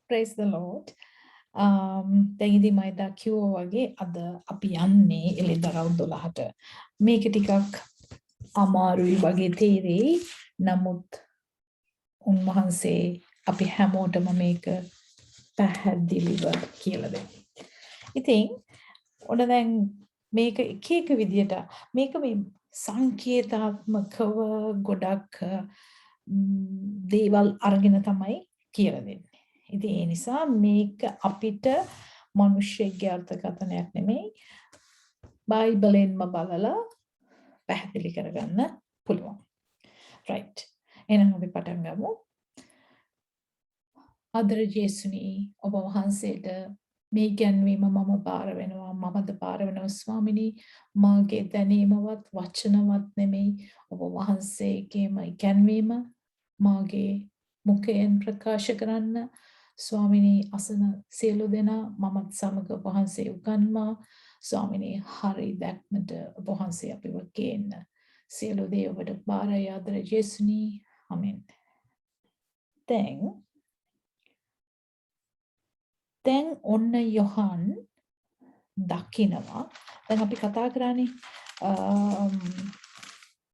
Praise the Lord. දැන් ඉතින් මම එදා කිව්වා වගේ අද අපි යන්නේ එළිදරව් 12ට. මේක ටිකක් අමාරුයි වගේ තේරෙයි. නමුත් උන්වහන්සේ අපි හැමෝටම මේක පැහැදිලිව කියලා දෙනවා. ඉතින් ඔන්න දැන් මේක එක එක විදියට මේක මේ සංකේතාත්මකව ගොඩක් දේවල් අරගෙන තමයි කියලා දෙන්නේ. ඉතින් ඒ නිසා මේක අපිට මිනිස්සෙක්ගේ අර්ථකථනයක් නෙමෙයි බයිබලෙන්ම බලලා පැහැදිලි කරගන්න පුළුවන්. right. එහෙනම් අපි පටන් ගමු. ආදර ජේසුනි ඔබ වහන්සේට මේ ගැන්වීම මම බාර වෙනවා මමද බාර වෙනවා ස්වාමිනී මාගේ දැනීමවත් වචනවත් නෙමෙයි ඔබ වහන්සේගේම ගැන්වීම මාගේ මුඛයෙන් ප්‍රකාශ කරන්න ස්වාමිනී අසන සියලු දෙනා මමත් සමග වහන්සේ උගන්වා ස්වාමිනී හරි දැක්මට ඔබ වහන්සේ අපිව ගේන්න සියලු දේ ඔබට බාරයි ආදර ජේසුනි ආමෙන්. දැන් ඔන්න යොහන් දකිනවා. දැන් අපි කතා කරන්නේ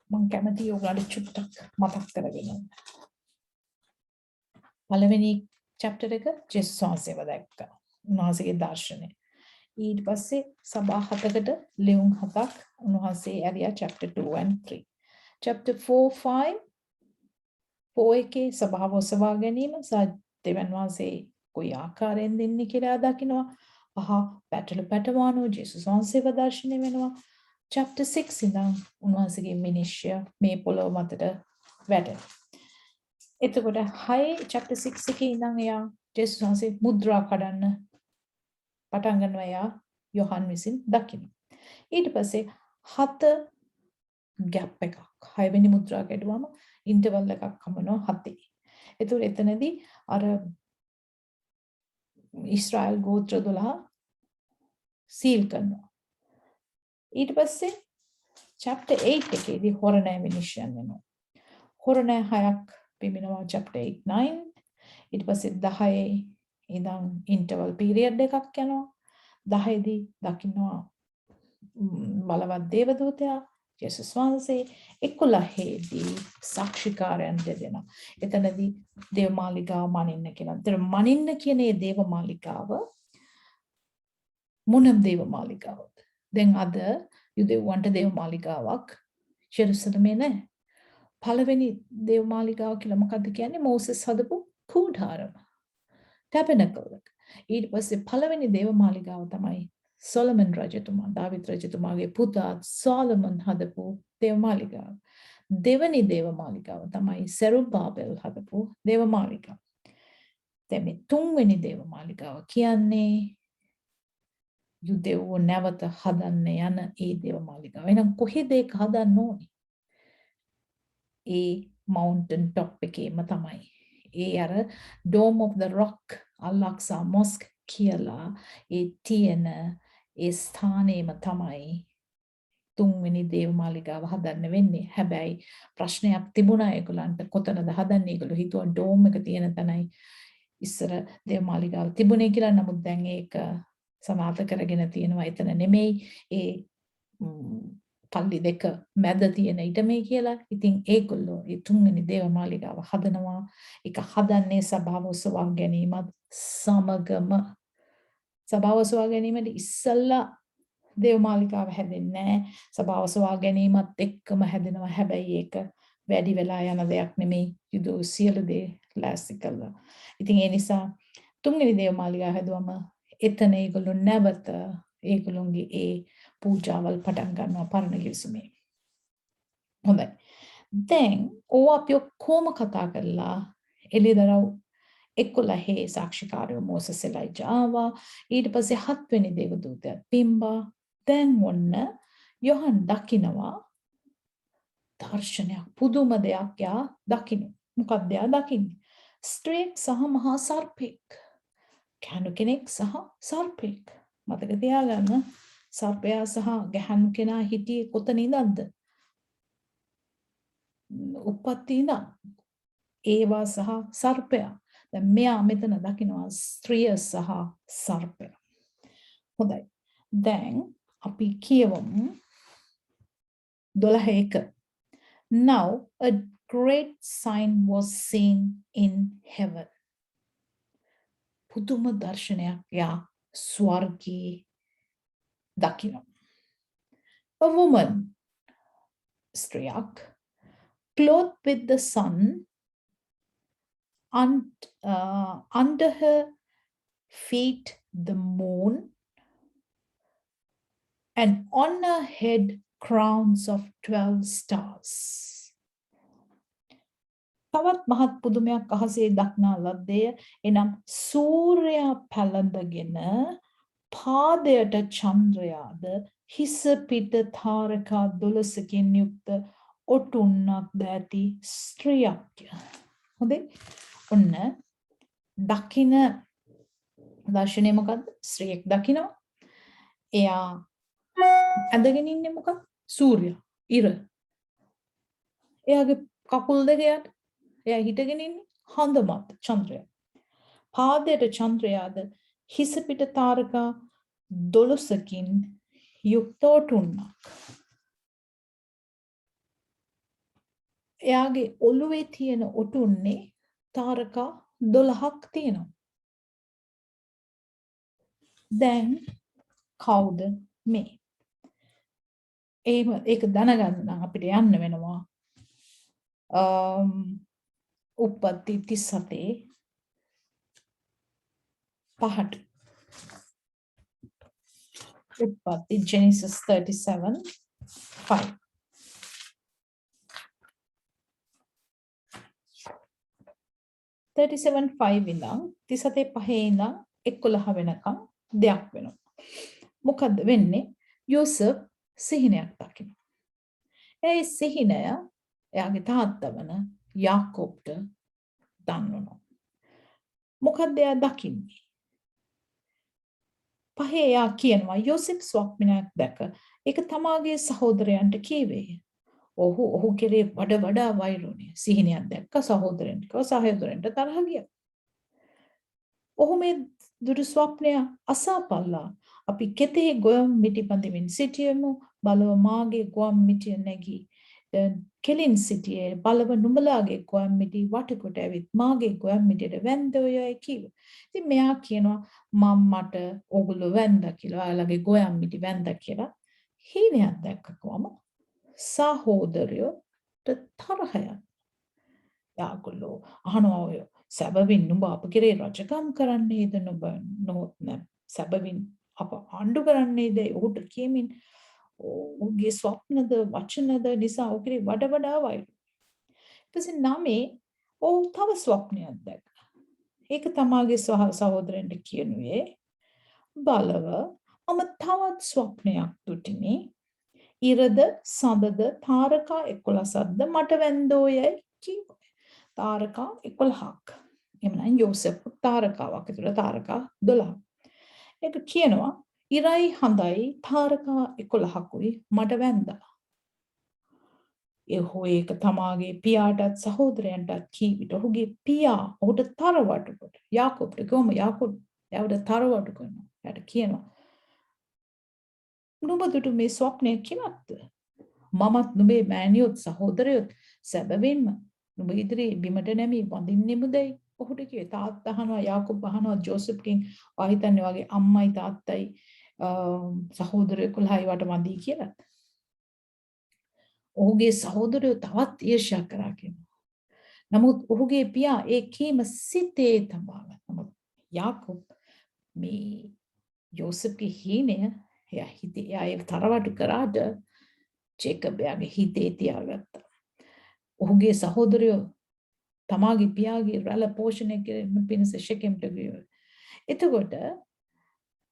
මම කැමති ඔයාලට චුට්ටක් මතක් කරගෙන. පළවෙනි chapter එක ජේසුස් වහන්සේව දැක්කා. උන්වහන්සේගේ දර්ශනය. ඊට පස්සේ සභා 7කට ලියුම් 7ක් උන්වහන්සේ ඇරියා chapter 2 and 3. chapter 4 5 4 එකේ සභාව ඔසවා ගැනීම සහ දෙවියන් වහන්සේ කොයි ආකාරයෙන් දෙන්නේ කියලා දකිනවා. පැටළු පැටවානෝ ජේසුස් වහන්සේව දර්ශනය වෙනවා. chapter 6 ඉඳන් උන්වහන්සේගේ මිනිස්ය මේ පොළොව මතට වැටෙනවා. එතකොට 6 chapter 6 එකේ ඉඳන් එයා ජේසුස් වහන්සේ මුද්‍රා කඩන්න පටන් ගන්නවා එයා යොහන් විසින් දකින්න. ඊට පස්සේ 7 ගැප් එකක් 6 වෙනි මුද්‍රා කැඩුවම ඉන්ටර්වල් එකක් හම්බනවා 7. එතකොට එතනදී අර ඉස්රායල් ගෝත්‍ර 12 සීල් කරනවා. ඊට පස්සේ chapter 8 එකේදී හොරණෑ මිනිස්යන් වෙනවා. හොරණෑ 6ක් පිමිනවා chapter 8 9. ඊට පස්සේ 10 ඉඳන් ඉන්ටර්වල් පීරියඩ් එකක් යනවා. 10 දී දකින්නවා බලවත් දේවදූතයා ජේසුස් වහන්සේ 11 දී සාක්ෂිකාරයන් දෙදෙනා. එතනදී දේවමාලිගාව මනින්න කියලා. ඒතර මනින්න කියන මේ දේවමාලිගාව මොන දේවමාලිගාවද? දැන් අද යුදෙව්වන්ට දේවමාලිගාවක් ජෙරුසලමේ නැහැ. පළවෙනි දේවමාලිගාව කියලා මොකද්ද කියන්නේ? මෝසෙස් හදපු කූඩාරම. ටැබර්නකල් එක. ඊට පස්සේ පළවෙනි දේවමාලිගාව තමයි සොලමන් රජතුමා, දාවිද් රජතුමාගේ පුතා සොලමන් හදපු දේවමාලිගාව. දෙවනි දේවමාලිගාව තමයි සෙරුබාබෙල් හදපු දේවමාලිගාව. දැන් මේ තුන්වෙනි දේවමාලිගාව කියන්නේ යුදෙව්ව නැවත හදන්න යන ඒ දේවමාලිගාව. එහෙනම් කොහෙද ඒක හදන්න ඕනේ? ඒ mountain top එකේම තමයි. ඒ අර Dome of the Rock Al-Aqsa Mosque කියලා ඒ තියෙන ඒ ස්ථානයේම තමයි තුන්වෙනි දේවමාලිගාව හදන්න වෙන්නේ. හැබැයි ප්‍රශ්නයක් තිබුණා ඒගොල්ලන්ට කොතනද හදන්නේ? ඒගොල්ලෝ හිතුවා ඩෝම් එක තියෙන තැනයි ඉස්සර දේවමාලිගාව තිබුණේ කියලා. නමුත් දැන් ඒක සනාථ කරගෙන තියෙනවා එතන නෙමෙයි. ඒ පල්ලි දෙක මැද තියෙන ඉඩමේ කියලා. ඉතින් ඒගොල්ලෝ ඒ තුන්වෙනි දේවමාලිගාව හදනවා. ඒක හදන්නේ සභාව ඔසවා ගැනීමත් සමගම. සභාව ඔසවා ගැනීමට ඉස්සල්ලා දේවමාලිගාව හැදෙන්නේ නැහැ. සභාව ඔසවා ගැනීමත් එක්කම හැදෙනවා. හැබැයි ඒක වැඩි වෙලා යන දෙයක් නෙමෙයි. යුදෝ සියලු දේ ලෑස්ති කළා. ඉතින් ඒ නිසා තුන්වෙනි දේවමාලිගාව හැදුවම එතන ඒගොල්ලෝ නැවත ඒගොල්ලෝගේ ඒ පූජාවල් පටන් ගන්නවා පරණ ගිවිසුමේ. හොඳයි. දැන් ඕවා අපි කොහොම කතා කරලා එළිදරව් 11 සාක්ෂිකාරයෝ මෝසෙස් එලයිජා ආවා. ඊට පස්සේ 7 වෙනි දේවදූතයා පිම්බා. දැන් ඔන්න යොහන් දකිනවා දර්ශනයක් පුදුම දෙයක් යා දකින්න. මොකක්ද යා දකින්නේ? ස්ත්‍රියක් සහ මහා සර්පෙක්. ගැහණු කෙනෙක් සහ සර්පෙක්. මතක තියාගන්න සර්පයා සහ ගැහණු කෙනා හිටියේ කොතනින්ද? උප්පත්ති ඉඳන්. ඒවා සහ සර්පයා දැන් මෙයා මෙතන දකිනවා ස්ත්‍රිය සහ සර්පය. හොඳයි. දැන් අපි කියවමු 12:1. Now a great sign was seen in heaven. පුදුම දර්ශනයක් යා ස්වර්ගයේ දකිනවා. A woman, ස්ත්‍රියක්, clothed with the sun, under her feet the moon, and on her head crowns of 12 stars. තවත් මහත් පුදුමයක් අහසේ දක්නා ලද්දේ එනම් සූර්යයා පැලඳගෙන පාදයට චන්ද්‍රයාද හිස පිට තාරකා 12කින් යුක්ත ඔටුන්නක් දැති ස්ත්‍රියක්. හොඳේ. ඔන්න දකින දර්ශනය මොකද්ද? ස්ත්‍රියක් දකිනවා. එයා ඇඳගෙන ඉන්නේ මොකක්ද? සූර්යයා, ඉර. එයාගේ කකුල් දෙක යට එයා හිටගෙන ඉන්නේ හඳ මත චන්ද්‍රයා. පාදයට චන්ද්‍රයාද හිස පිට තාරකා 12කින් යුක්ත ඔටුන්නක්. එයාගේ ඔළුවේ තියෙන ඔටුන්නේ තාරකා 12ක් තියෙනවා. දැන් කවුද මේ? ඒක දැනගන්න නම් අපිට යන්න වෙනවා උප්පත්ති 37 පහට. උප්පත්ති Genesis 37:5. ඉඳන් 37:5 ඉඳන් 11 වෙනකම් දෙයක් වෙනවා. මොකද්ද වෙන්නේ? යෝසප් සිහිනයක් දකිනවා. ඒ සිහිනය එයාගේ තාත්තා වන යාකෝබ්ට දන්වනවා. මොකද්ද එයා දකින්නේ? පහේ එයා කියනවා යෝසප් ස්වප්නයක් දැක ඒක තමාගේ සහෝදරයන්ට කීවේය. ඔහු කෙරේ වඩා වෛරුණිය. සිහිනයක් දැක්ක සහෝදරයන්ට කිව්වා සහෝදරයන්ට තරහ ගියා. ඔහු මේ දුරු ස්වප්නය අසාපල්ලා අපි කෙතෙහි ගොයම් මිටි බඳමින් සිටියමු. බලව මාගේ ගොම් මිටිය නැගී කෙලින් සිටියේ. බලව නුඹලාගේ ගොම් මිටි වටකොට ඇවිත් මාගේ ගොම් මිටියට වැන්දෝයයි කිව්වා. ඉතින් මෙයා කියනවා මට ඕගොල්ලෝ වැන්දා කියලා. ඔයාලගේ ගොම් මිටි වැන්දා කියලා. හීනයක් දැක්කකම සහෝදරයෝට තරහය. යාගොල්ලෝ අහනවා ඔය සැබවින් නුඹ අප කෙරේ රජකම් කරන්නේද? නුඹ නොහොත් නැ සැබවින් අප ආණ්ඩු කරන්නේද? ඔහුට කියමින් ඔහුගේ ස්වප්නද වචනද නිසා ඔහු කෙරේ වඩා වෛරය. ඊට පස්සේ 9 ඔහු තව ස්වප්නයක් දැක්කා. ඒක තමාගේ සහෝදරයන්ට කියනුවේ බලව මම තවත් ස්වප්නයක් දුටිමි. ඉරද සඳද තාරකා 11ක්ද මට වැන්දෝයයි කිව්වා. තාරකා 11ක්. එමනම් යෝසප් තාරකාවක් ඇතුළ තාරකා 12. ඒක කියනවා ඉරයි හඳයි තාරකා 11කුයි මට වැන්දා. ඒක තමාගේ පියාටත් සහෝදරයන්ටත් කීවිට ඔහුගේ පියා ඔහුට තරවටු කොට යාකෝබ්ට ගොම යාකෝබ් එයාට තරවටු කරනවා. එයාට කියනවා නුඹ දුටු මේ ස්වප්නය කිවක්ද? මමත් නුඹේ මෑණියොත් සහෝදරයොත් සැබවින්ම නුඹ ඉදිරියේ බිමට නැමී වඳින්නෙමුදයි ඔහුට කිව්වේ. තාත්තා අහනවා යාකෝබ් අහනවා ජෝසප්ගෙන් ආ හිතන්නේ වගේ අම්මයි තාත්තයි සහෝදරයෝ 11යි වට වඳී කියලා. ඔහුගේ සහෝදරයෝ තවත් ඊර්ෂ්‍යා කරා කියනවා. නමුත් ඔහුගේ පියා ඒ කීම සිතේ තබාගත්තා. නමුත් යාකෝබ් මේ යෝසප්ගේ හීනය එයා හිතේ තරවටු කරාට ජේකබ් එයාගේ හිතේ තියාගත්තා. ඔහුගේ සහෝදරයෝ තමාගේ පියාගේ රැළ පෝෂණය කිරීම පිණිස ෂෙකෙම්ට ගියා. එතකොට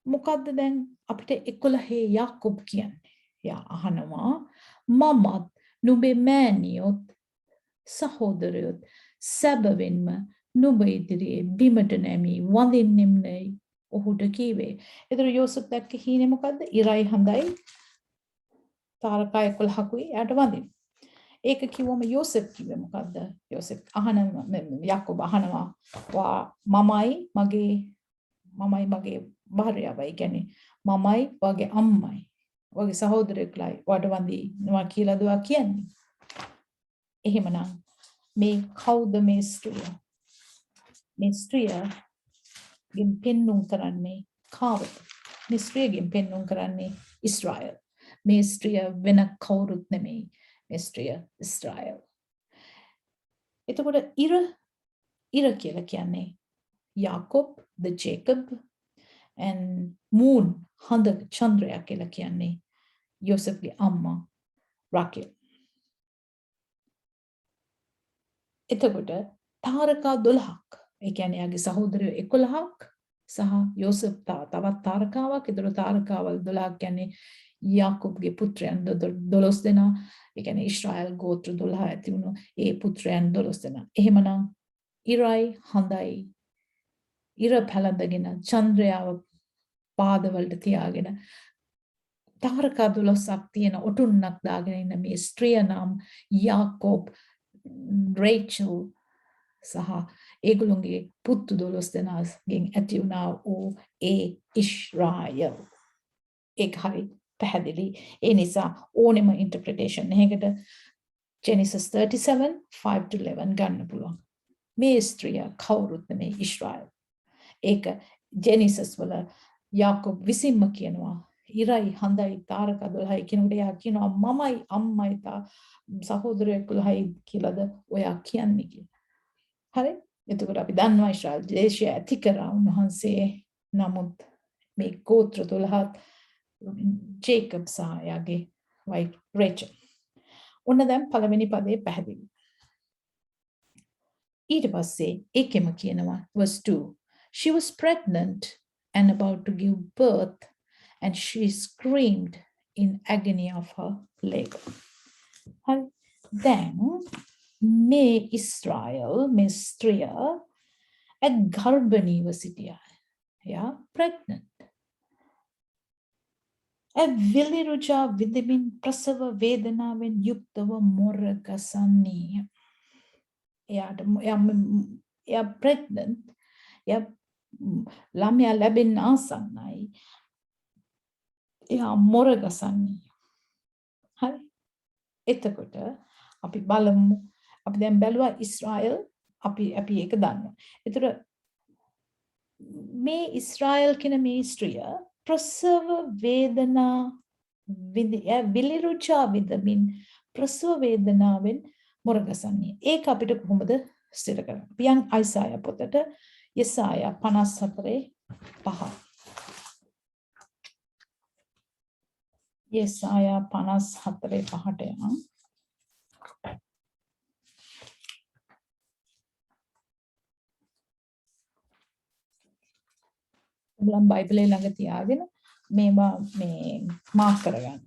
මොකද්ද දැන් අපිට 11 යාකෝබ් කියන්නේ? එයා අහනවා මමත් නුඹේ මෑණියොත් සහෝදරයොත් සැබවින්ම නුඹ ඉදිරියේ බිමට නැමී වඳින්නෙම්නයි ඔහුට කීවේ. ඒතර යෝසප් දැක්ක හීනේ මොකද්ද? ඉරයි හඳයි තාරකා 11කුයි යට වඳින. ඒක කිව්වම යෝසෙෆ් කිව්වේ මොකද්ද? යෝසෙෆ් අහනවා යාකෝබ අහනවා මමයි මගේ භාර්යාවයි කියන්නේ මමයි වගේ අම්මයි වගේ සහෝදරයෙක්ලයි වඩවන්දිනවා කියලාද කියන්නේ. එහෙමනම් මේ කවුද මේ ස්ත්‍රිය? මේ ස්ත්‍රියගෙන් පෙන්눔 කරන්නේ කාවද? මේ ස්ත්‍රියගෙන් පෙන්눔 කරන්නේ ඊශ්‍රායල්. මේ ස්ත්‍රිය වෙන කවුරුත් නෙමෙයි. මේ ස්ත්‍රිය ඊශ්‍රායල්. එතකොට ඉර කියලා කියන්නේ Jacob, the Jacob, and moon, හඳ චන්ද්‍රයා කියලා කියන්නේ යෝසෙෆ්ගේ අම්මා රාකේල්. එතකොට තාරකා 12ක්. ඒ කියන්නේ යාගේ සහෝදරයෝ 11ක් සහ යෝසෙෆ් තවත් තාරකාවක්. ඒතර තාරකාවල් 12ක් කියන්නේ යාකෝබ්ගේ පුත්‍රයන් 12 දෙනා. ඒ කියන්නේ ඊශ්‍රායල් ගෝත්‍ර 12 ඇති වුණු ඒ පුත්‍රයන් 12 දෙනා. එහෙමනම් ඉරයි හඳයි ඉර පැලඳගෙන චන්ද්‍රයාව පාදවලට තියාගෙන තාරකා 12ක් තියෙන ඔටුන්නක් දාගෙන ඉන්න මේ ස්ත්‍රිය නම් යාකෝබ්, රේචල් සහ ඒගොල්ලෝගේ පුතු 12 දෙනාගෙන් ඇති වුණා වූ ඒ ඊශ්‍රායල්. ඒක හරි පැහැදිලි. ඒ නිසා ඕනෙම ඉන්ටර්ප්‍රිටේෂන් එකකට Genesis 37:5-11 ගන්න පුළුවන්. මේ ස්ත්‍රිය කවුරුත් නෙමෙයි ඊශ්‍රායල්. ඒක ජෙනිසස් වල යාකෝබ් විසින්ම කියනවා ඉරයි හඳයි තාරකා 12යි කියනකොට එයා කියනවා මමයි අම්මයි සහෝදරයෙක් 12යි කියලාද ඔයා කියන්නේ කියලා. හරි? එතකොට අපි දන්නවා ඊශ්‍රායල් දේශය ඇති කරා උන්වහන්සේ. නමුත් මේ ගෝත්‍ර 12ත් ජේකබ් සහ එයාගේ වයිෆ් රේචල්. ඔන්න දැන් පළවෙනි පදේ පැහැදිලි. ඊට පස්සේ ඒකෙම කියනවා verse 2. She was pregnant and about to give birth, and she screamed in agony of her labor. Then, මේ ඉස්රායල් මේ ස්ත්‍රිය ගර්භණීව සිටියා. Yeah, pregnant. විලිරුජා විඳමින් ප්‍රසව වේදනාවෙන් යුක්තව මොරගසන්නීය. එයා pregnant. ළමයා ලැබෙන්න ආසන්නයි. එයා මොරගසන්නීය. හරි. එතකොට අපි බලමු. අපි දැන් බැලුවා ඊශ්‍රායල් අපි ඒක දන්නවා. ඒතර මේ ඊශ්‍රායල් කියන මේ ස්ත්‍රිය ප්‍රසව වේදනා විලිරුචා විඳමින් ප්‍රසව වේදනාවෙන් මොරගසන්නේ. ඒක අපිට කොහොමද ස්ථිර කරන්නේ? පියන් අයිසායා පොතට යෙසායා 54:5. යෙසායා 54:5ට යනවා. ඔයගොල්ලන් බයිබලේ ළඟ තියාගෙන මේවා මේ මාක් කරගන්න.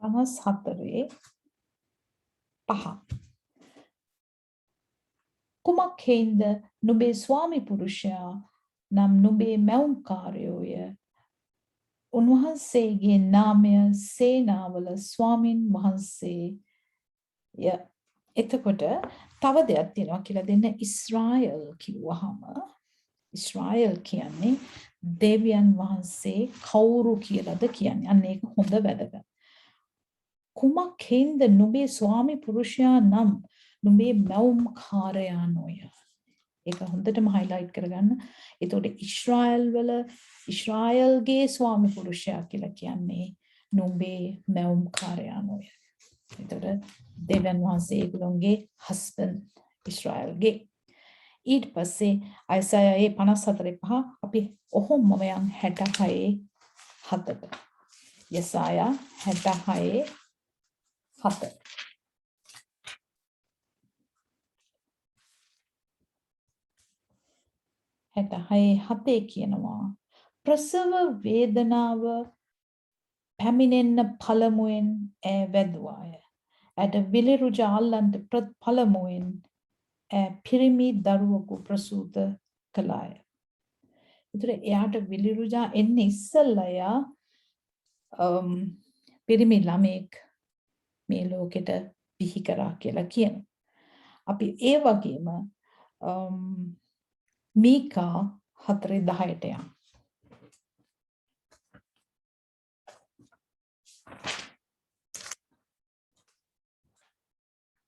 පනස් 4:5. කුමක් හේින්ද නුඹේ ස්වාමි පුරුෂයා නම් නුඹේ මැවුම්කාරයෝය. උන්වහන්සේගේ නාමය සේනාවල ස්වාමින් වහන්සේ. එතකොට තව දෙයක් තියෙනවා කියලා දෙන්න. ඊශ්‍රායල් කිව්වහම ඊශ්‍රායල් කියන්නේ දෙවියන් වහන්සේ කවුරු කියලාද කියන්නේ. අන්න ඒක හොඳ වැදගත්. කුමක් හේින්ද නුඹේ ස්වාමි පුරුෂයා නම් නුඹේ මැවුම්කාරයා නොය. ඒක හොඳටම highlight කරගන්න. එතකොට ඊශ්‍රායල්ගේ ස්වාමි පුරුෂයා කියලා කියන්නේ නුඹේ මැවුම්කාරයා නොය. එතකොට දෙවියන් වහන්සේ ඒගොල්ලෝගේ husband ඊශ්‍රායල්ගේ. ඊට පස්සේ අයිසායා 54:5 අපි ඔහොමම යන් 66:7. යෙසායා 66:7. හතේ කියනවා ප්‍රසව වේදනාව පැමිණෙන්න පළමුවෙන් වැදුවාය. ඇට විලිරුජා අල්ලන්ට පළමුවෙන් පිරිමි දරුවෙකු ප්‍රසූත කළාය. ඒතර එයාට විලිරුජා එන්නේ ඉස්සෙල්ලා පිරිමි ළමෙක් මේ ලෝකෙට බිහි කරා කියලා කියනවා. අපි ඒ වගේම මීකා 4:10ට යමු.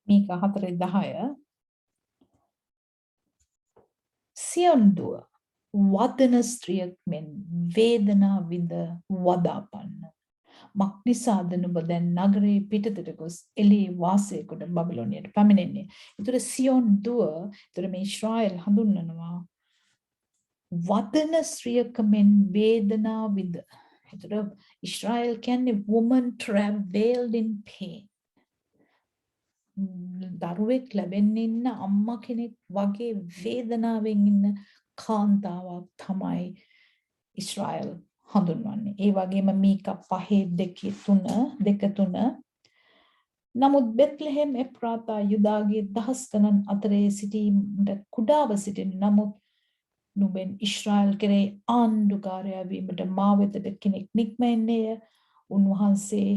මීකා 4:10 සියොන් දුව වදන ස්ත්‍රියක් මෙන් වේදනා විඳ වදාපන්න. මක්නිසාද නුඹ දැන් නගරේ පිටතට ගොස් එළියේ වාසය කොට බබලෝනියට පැමිණෙන්නේ. ඒතර සියොන් දුව, ඒතර මේ ඊශ්‍රායල් හඳුන්වනවා වදන ස්ත්‍රියක මෙන් වේදනා විඳ. ඒතර ඊශ්‍රායල් කියන්නේ woman travailed in pain. දරුවෙක් ලැබෙන්න ඉන්න අම්මා කෙනෙක් වගේ වේදනාවෙන් ඉන්න කාන්තාවක් තමයි ඊශ්‍රායල් හඳුන්වන්නේ. ඒ වගේම මීකා 5:2-3 නමුත් බෙත්ලෙහෙම් එෆ්‍රාතා යුදාගේ දහස් ගණන් අතරේ සිටීමට කුඩාව සිටින නමුත් නුඹෙන් ඊශ්‍රායල් කෙරේ ආණ්ඩුකාරයා වීමට මා වෙතට කෙනෙක් නික්ම එන්නේය. උන්වහන්සේ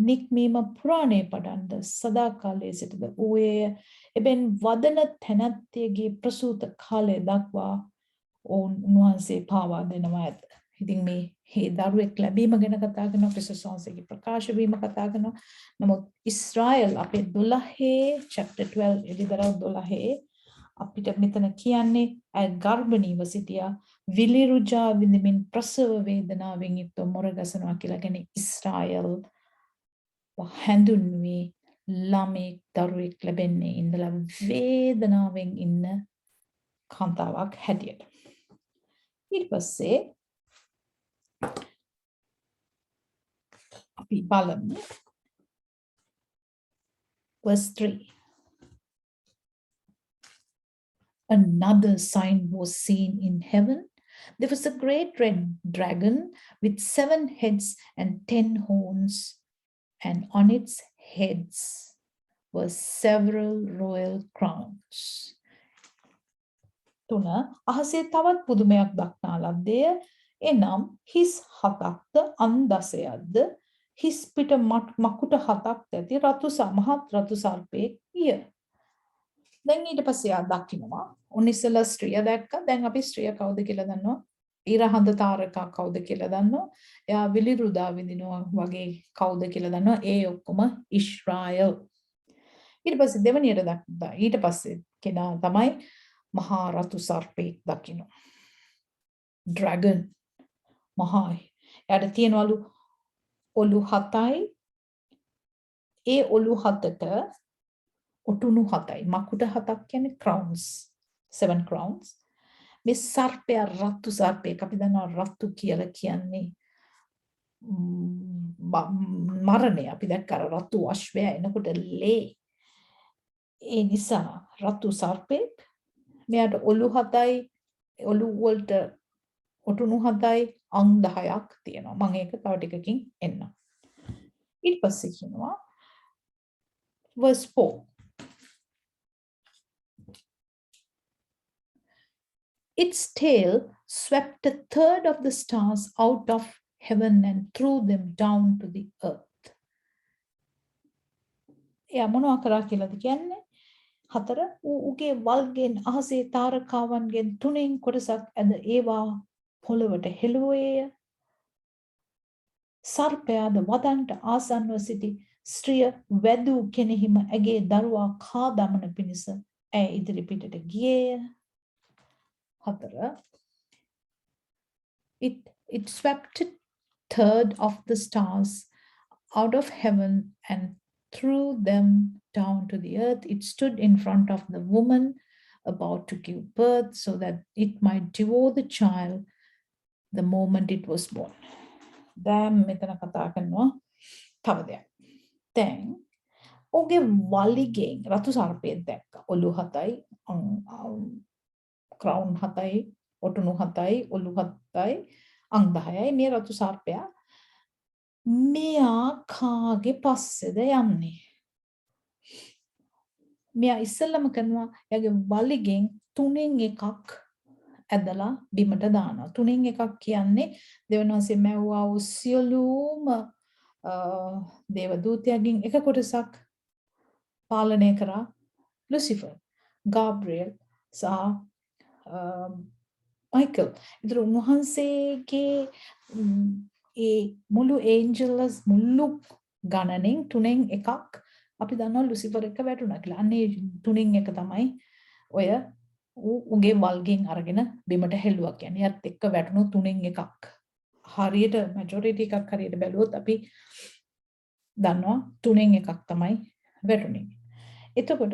නික්මීම පුරාණේ පටන්ද සදාකාලයේ සිටද ඌයේ එබැන් වදන තැනැත්තියගේ ප්‍රසූත කාලය දක්වා උන්වහන්සේ පාවා දෙනවා ඇත. ඉතින් මේ දරුවෙක් ලැබීම ගැන කතා කරනවා, ක්‍රිස්තුස් වහන්සේගේ ප්‍රකාශ වීම කතා කරනවා. නමුත් ඊශ්‍රායල් අපේ 12 chapter 12 එදිදරව් 12 අපිට මෙතන කියන්නේ ඇය ගර්භණීව සිටියා, විලිරුජා විඳමින් ප්‍රසව වේදනාවෙන් යුක්ත මොරගසනවා කියලා කියන්නේ ඊශ්‍රායල් හැඳුන්වී ළමෙක් දරුවෙක් ලැබෙන්නේ ඉඳලා වේදනාවෙන් ඉන්න කාන්තාවක් හැටියට. ඊට පස්සේ අපි බලමු verse 3. Another sign was seen in heaven. There was a great red dragon with 7 heads and 10 horns, and on its heads were several royal crowns. තුන අහසේ තවත් පුදුමයක් දක්නා ලද්දේ. එනම් හිස් 7ක්ද අන් 10ක්ද හිස් පිට මකුට 7ක් ඇති මහත් රතු සර්පයෙක් විය. දැන් ඊට පස්සේ ආ දකින්නවා උනිසල ස්ත්‍රිය දැක්කා. දැන් අපි ස්ත්‍රිය කවුද කියලා දන්නවා. ඊරහඳ තාරකා කවුද කියලා දන්නවා. එයා විලිරුදා විඳිනවා වගේ කවුද කියලා දන්නවා. ඒ ඔක්කොම ඊශ්‍රායල්. ඊට පස්සේ දෙවනියට දක්වා ඊට පස්සේ කෙනා තමයි මහා රතු සර්පයෙක් දකින්න. ඩ්‍රැගන් මහා. එයාට තියනවලු ඔලු 7යි. ඒ ඔලු 7ට ඔටුනු 7යි. මකුට 7ක් කියන්නේ crowns. 7 crowns. මේ සර්පය රතු සර්පයෙක්. අපි දන්නවා රතු කියලා කියන්නේ මරණය. අපි දැක්ක රතු අශ්වය එනකොට ලේ. ඒ නිසා රතු සර්පයෙක්. මෙයාට ඔලු 7යි. ඔලු වලට ඔටුනු 7යි අං 10ක් තියෙනවා. මම ඒක තව ටිකකින් එන්නම්. ඊට පස්සේ කියනවා verse 4. Its tail swept a third of the stars out of heaven and threw them down to the earth. එයා මොනවා කරා කියලාද කියන්නේ? 4 ඌගේ වල්ගෙන් අහසේ තාරකාවන්ගෙන් 3 කොටසක් ඇද ඒවා පොළවට හෙළුවේය. සර්පයාද වදන්ට ආසන්නව සිටි ස්ත්‍රිය වැදූ කෙනෙහිම ඇගේ දරුවා කා දමන පිණිස ඇය ඉදිරි පිටට ගියේය. 4 It swept a third of the stars out of heaven and threw them down to the earth. It stood in front of the woman about to give birth so that it might devour the child the moment it was born. දැන් මෙතන කතා කරනවා තව දෙයක්. දැන් ඔගේ වලිගෙන් රතු සර්පයෙක් දැක්කා. ඔලු 7යි, crown 7යි, ඔටුනු 7යි, ඔලු 7යි, අං 10යි. මේ රතු සර්පයා මෙයා කාගේ පස්සේද යන්නේ? මෙයා ඉස්සෙල්ලම කරනවා එයාගේ වලිගෙන් 3න් එකක් ඇදලා බිමට දානවා. 3න් එකක් කියන්නේ දෙවියන්වහන්සේ මැව්වා වූ සියලුම දේවදූතයන්ගෙන් එක කොටසක් පාලනය කරා ලුසිෆර්, ගාබ්‍රියල් සහ මයිකල්. ඒතර උන්වහන්සේගේ ඒ මුළු ඒන්ජල්ස් මුළු ගණනෙන් 3න් එකක් අපි දන්නවා ලුසිෆර් එක වැටුණා කියලා. අන්නේ 3න් එක තමයි ඔය උගේ වල්ගෙන් අරගෙන බිමට හෙළුවා කියන්නේ. යත් එක්ක වැටුණු 3න් එකක්. හරියට මැජොරිටි එකක් හරියට බැලුවොත් අපි දන්නවා 3න් එකක් තමයි වැටුනේ. එතකොට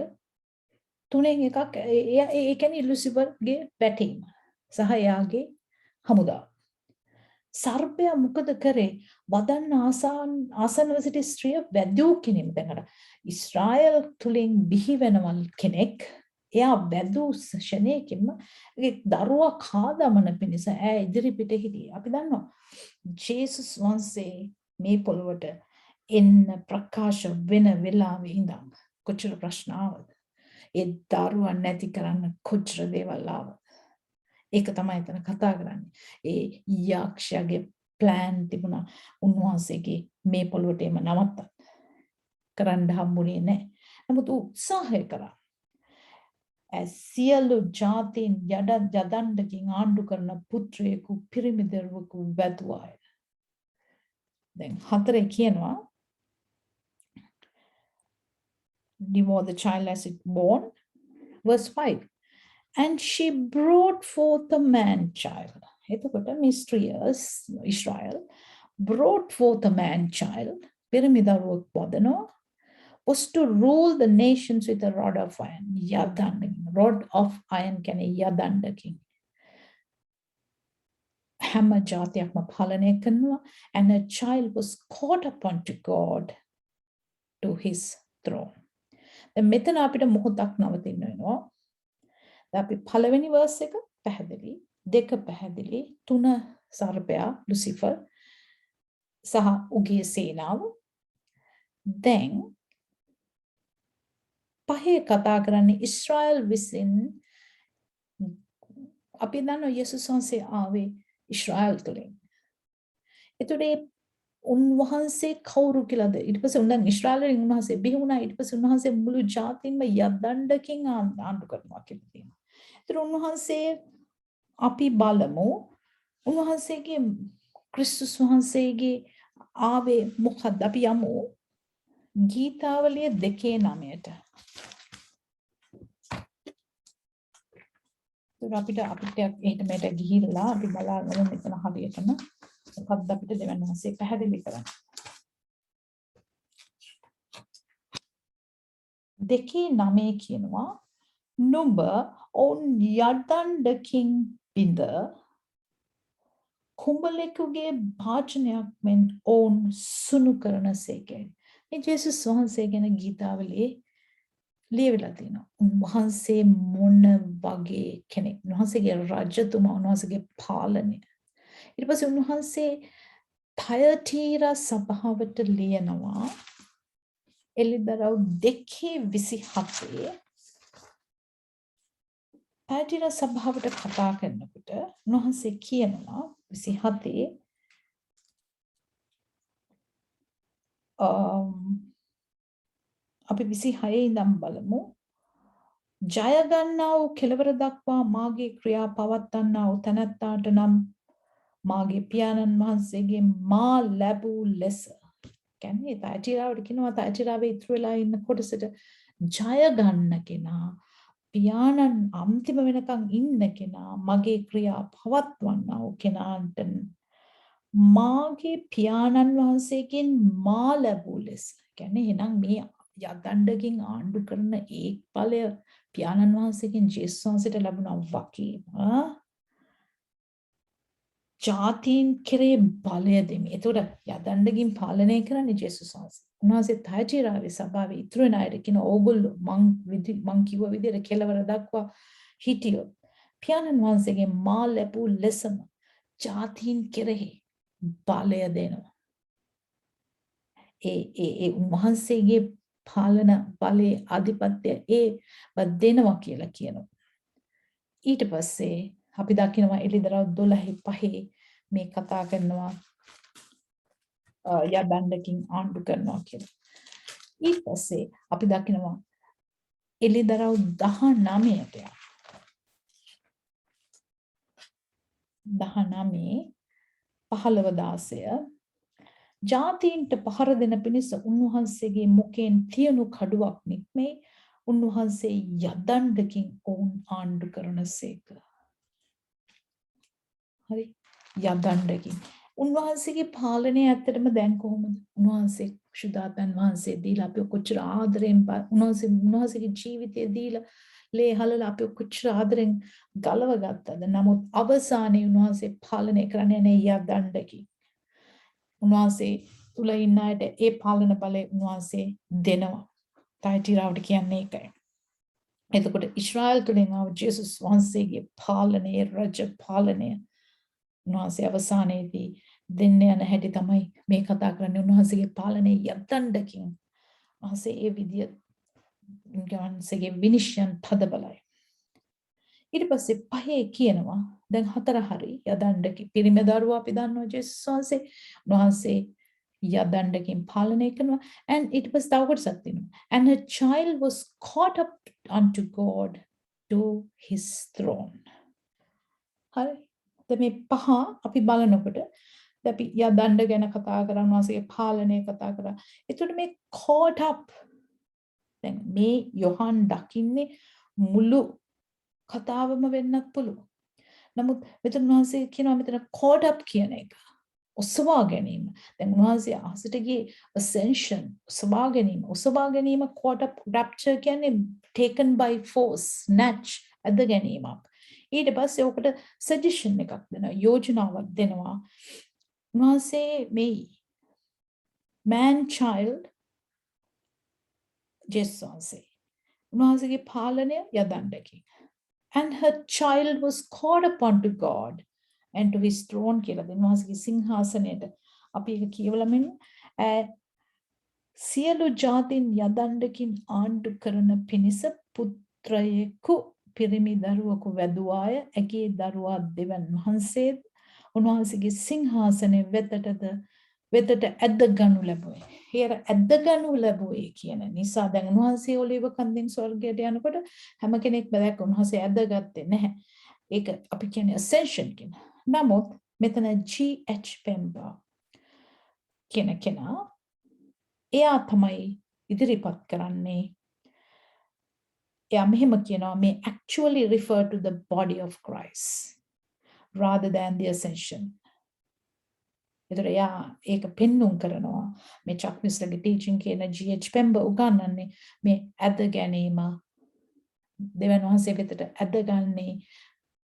3න් එකක් ඒ කියන්නේ ලුසිෆර්ගේ වැටීම සහ එයාගේ හමුදාව. සර්පයා මොකද කරේ? වදන්න ආසන්නව සිටි ස්ත්‍රිය වැදූ කෙනෙක්. දැන් අර ඊශ්‍රායල් තුලින් බිහි වෙනවල් කෙනෙක් එයා වැදූ ශනේකින්ම ඒ දරුවා කාදමන පිණිස ඈ ඉදිරි පිට හිටියේ. අපි දන්නවා ජේසුස් වහන්සේ මේ පොළොවට එන්න ප්‍රකාශ වෙන වෙලාවේ ඉඳන් කොච්චර ප්‍රශ්න ආවද? ඒ දරුවා නැති කරන්න කොච්චර දේවල් ආවද? ඒක තමයි එතන කතා කරන්නේ. ඒ යක්ෂයාගේ ප්ලෑන් තිබුණා උන්වහන්සේගේ මේ පොළොවට එම නවත්තන්න. කරන්න හම්බුනේ නැහැ. නමුත් උත්සාහය කරා. සියලු ජාතීන් යදණ්ඩකින් ආණ්ඩු කරන පුත්‍රයෙකු පිරිමි දරුවෙකු වැදුවාය. දැන් 4 කියනවා devour the child as it born. Verse 5. And she brought forth a man child. එතකොට මිස්ට්‍රියස් Israel brought forth a man child. පිරිමි දරුවෙක් වදනවා. Was to rule the nations with a rod of iron. යදණ්ඩකින්. Rod of iron කියන්නේ යදණ්ඩකින්. හැම ජාතියක්ම පාලනය කරනවා. And a child was caught up unto God to his throne. මෙතන අපිට මොහොතක් නවතින්න වෙනවා. අපි පළවෙනි verse එක පැහැදිලි, 2 පැහැදිලි, 3 සර්පයා ලුසිෆර් සහ උගේ සේනාව. දැන් පහේ කතා කරන්නේ ඊශ්‍රායල් විසින්. අපි දන්නවා යේසුස් වහන්සේ ආවේ ඊශ්‍රායල් තුලින්. ඒතකොට උන්වහන්සේ කවුරු කියලාද? ඊට පස්සේ උන්වන් ඊශ්‍රායලෙන් උන්වහන්සේ බිහි වුණා. ඊට පස්සේ උන්වහන්සේ මුළු ජාතින්ම යදණ්ඩකින් ආණ්ඩු කරනවා කියලා තියෙනවා. ඒතර උන්වහන්සේ අපි බලමු උන්වහන්සේගේ ක්‍රිස්තුස් වහන්සේගේ ආවේ මොකක්ද? අපි යමු ගීතාවලිය 2:9ට. අපිට එහෙට මෙහෙට ගිහිල්ලා අපි බලාගෙන මෙතන හරියටම මොකක්ද අපිට දෙවියන් වහන්සේ පැහැදිලි කරන්නේ. 2:9 කියනවා නුඹ ඔවුන් යදණ්ඩකින් බිඳ කුඹලෙකුගේ භාජනයක් මෙන් ඔවුන් සුණු කරනසේකයි. මේ ජේසුස් වහන්සේ ගැන ගීතාවලියේ ලියවිලා තියෙනවා. උන්වහන්සේ මොන වගේ කෙනෙක්? උන්වහන්සේගේ රාජ්‍යතුමා, උන්වහන්සේගේ පාලනය. ඊට පස්සේ උන්වහන්සේ තයතීරා සභාවට ලියනවා එළිදරව් 2:27 තයතීරා සභාවට කතා කරනකොට උන්වහන්සේ කියනවා 27 අපි 26 ඉඳන් බලමු. ජය ගන්නා වූ කෙලවර දක්වා මාගේ ක්‍රියා පවත්වන්නා වූ තැනැත්තාට නම් මාගේ පියාණන් වහන්සේගේ මා ලැබූ ලෙස. කියන්නේ තයචිරාවට කියනවා තයචිරාවේ ඉතුරු වෙලා ඉන්න කොටසට ජය ගන්න කෙනා, පියාණන් අන්තිම වෙනකන් ඉන්න කෙනා, මගේ ක්‍රියා පවත්වන්නා වූ කෙනාට මාගේ පියාණන් වහන්සේගෙන් මා ලැබූ ලෙස. කියන්නේ එහෙනම් මේ යදණ්ඩකින් ආණ්ඩු කරන ඒ ඵලය පියාණන් වහන්සේගෙන් ජේසුස් වහන්සේට ලැබුණා වකීම. ජාතීන් කෙරේ බලය දෙමි. ඒතකොට යදණ්ඩකින් පාලනය කරන්නේ ජේසුස් වහන්සේ. උන්වහන්සේ තයචිරාවේ සභාවේ ඉතුරු වෙන අයට කියන ඕගොල්ලෝ මං කිව්ව විදිහට කෙලවර දක්වා හිටියොත් පියාණන් වහන්සේගේ මා ලැබූ ලෙසම ජාතීන් කෙරෙහි බලය දෙනවා. ඒ උන්වහන්සේගේ පාලන බලයේ ආධිපත්‍ය දෙනවා කියලා කියනවා. ඊට පස්සේ අපි දකිනවා එළිදරව් 12:5 මේ කතා කරනවා යදණ්ඩකින් ආණ්ඩු කරනවා කියලා. ඊට පස්සේ අපි දකිනවා එළිදරව් 19ට 15 ජාතීන්ට පහර දෙන පිණිස උන්වහන්සේගේ මුඛයෙන් තියනු කඩුවක් නික්මේ උන්වහන්සේ යදණ්ඩකින් ඔවුන් ආණ්ඩු කරනසේක. හරි යදණ්ඩකින් උන්වහන්සේගේ පාලනය ඇත්තටම දැන් කොහොමද? උන්වහන්සේ ශුද්ධාත්මයන් වහන්සේ දීලා අපි කොච්චර ආදරෙන් උන්වහන්සේගේ ජීවිතය දීලා ලේ හලලා අපි කොච්චර ආදරෙන් ගලව ගත්තද? නමුත් අවසානයේ උන්වහන්සේ පාලනය කරන්නේ නැහැ යදණ්ඩකින්. උන්වහන්සේ තුල ඉන්න අයට ඒ පාලන බලය උන්වහන්සේ දෙනවා. තයිටිරාවට කියන්නේ ඒකයි. එතකොට ඊශ්‍රායල් තුලින් ආව ජේසුස් වහන්සේගේ පාලනය, රජ පාලනය උන්වහන්සේ අවසානයේදී දෙන්න යන හැටි තමයි මේ කතා කරන්නේ. උන්වහන්සේගේ පාලනය යදණ්ඩකින් උන්වහන්සේ ඒ විදිය උන්වහන්සේගේ විනිශ්චයන් තද බලයි. ඊට පස්සේ පහේ කියනවා දැන් 4 හරි යදණ්ඩකින් පිරිමි දරුවා අපි දන්නවා ජේසුස් වහන්සේ යදණ්ඩකින් පාලනය කරනවා and it was තව කොටසක් තියෙනවා and her child was caught up unto God to his throne. හරි දැන් මේ පහ අපි බලනකොට අපි යදණ්ඩ ගැන කතා කරා උන්වහන්සේගේ පාලනය කතා කරා. ඒකට මේ caught up දැන් මේ යොහන් දකින්නේ මුළු කතාවම වෙන්නත් පුළුවන්. නමුත් මෙතන උන්වහන්සේ කියනවා මෙතන caught up කියන එක. ඔසවා ගැනීම. දැන් උන්වහන්සේ අහසට ගියේ ascension ඔසවා ගැනීම caught up rapture කියන්නේ taken by force snatch අද ගැනීමක්. ඊට පස්සේ ඔකට suggestion එකක් දෙනවා යෝජනාවක් දෙනවා. උන්වහන්සේ මේ man child ජේසුස් උන්වහන්සේගේ පාලනය යදණ්ඩකින් and her child was called upon to God and to his throne කියලා දෙනවා සිංහාසනයට අපි ඒක කියවලා මෙන්න සියලු ජාතින් යදණ්ඩකින් ආණ්ඩු කරන පිණිස පුත්‍රයෙකු පිරිමි දරුවෙකු වැදුවාය ඇගේ දරුවා දෙවන් වහන්සේ උන්වහන්සේගේ සිංහාසනයේ වෙතට ඇද ගනු ලැබුවේ. හේර ඇද ගනු ලැබුවේ කියන නිසා දැන් උන්වහන්සේ ඔලිව කන්දෙන් ස්වර්ගයට යනකොට හැම කෙනෙක්ම දැක්ක උන්වහන්සේ ඇදගත්තේ නැහැ. ඒක අපි කියන්නේ ascension කියන. නමුත් මෙතන G.H. Pemba කියන කෙනා එයා තමයි ඉදිරිපත් කරන්නේ. එයා මෙහෙම කියනවා මේ actually refer to the body of Christ rather than the ascension. ඒතර එයා ඒක පෙන්눔 කරනවා මේ චක්මිස්ලගේ ටීචින් කියන G.H. Pemba උගන්වන්නේ මේ ඇද ගැනීම දෙවන් වහන්සේ වෙතට ඇදගන්නේ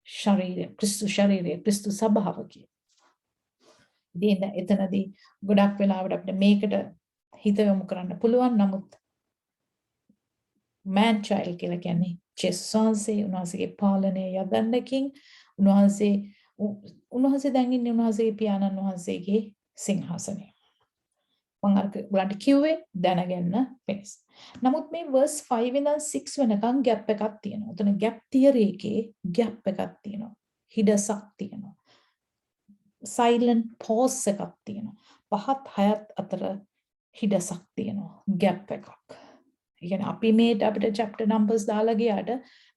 ශරීරය ක්‍රිස්තු සභාව කියන. ඉතින් එතනදී ගොඩක් වෙලාවට අපිට මේකට හිත යොමු කරන්න පුළුවන් නමුත් man child කියලා කියන්නේ ජේසුස් උන්වහන්සේගේ පාලනය යදණ්ඩකින් උන්වහන්සේ දැන් ඉන්නේ උන්වහන්සේගේ පියාණන් වහන්සේගේ සිංහාසනයේ. මම අර ඔයාලට කිව්වේ දැනගන්න පිණිස. නමුත් මේ verse 5 ඉඳන් 6 වෙනකන් gap එකක් තියෙනවා. උතන gap theory එකේ gap එකක් තියෙනවා. හිඩසක් තියෙනවා. silent pause එකක් තියෙනවා. 5ත් 6ත් අතර හිඩසක් තියෙනවා. gap එකක්. ඒ කියන්නේ අපි මේට අපිට chapter numbers දාලා ගියාට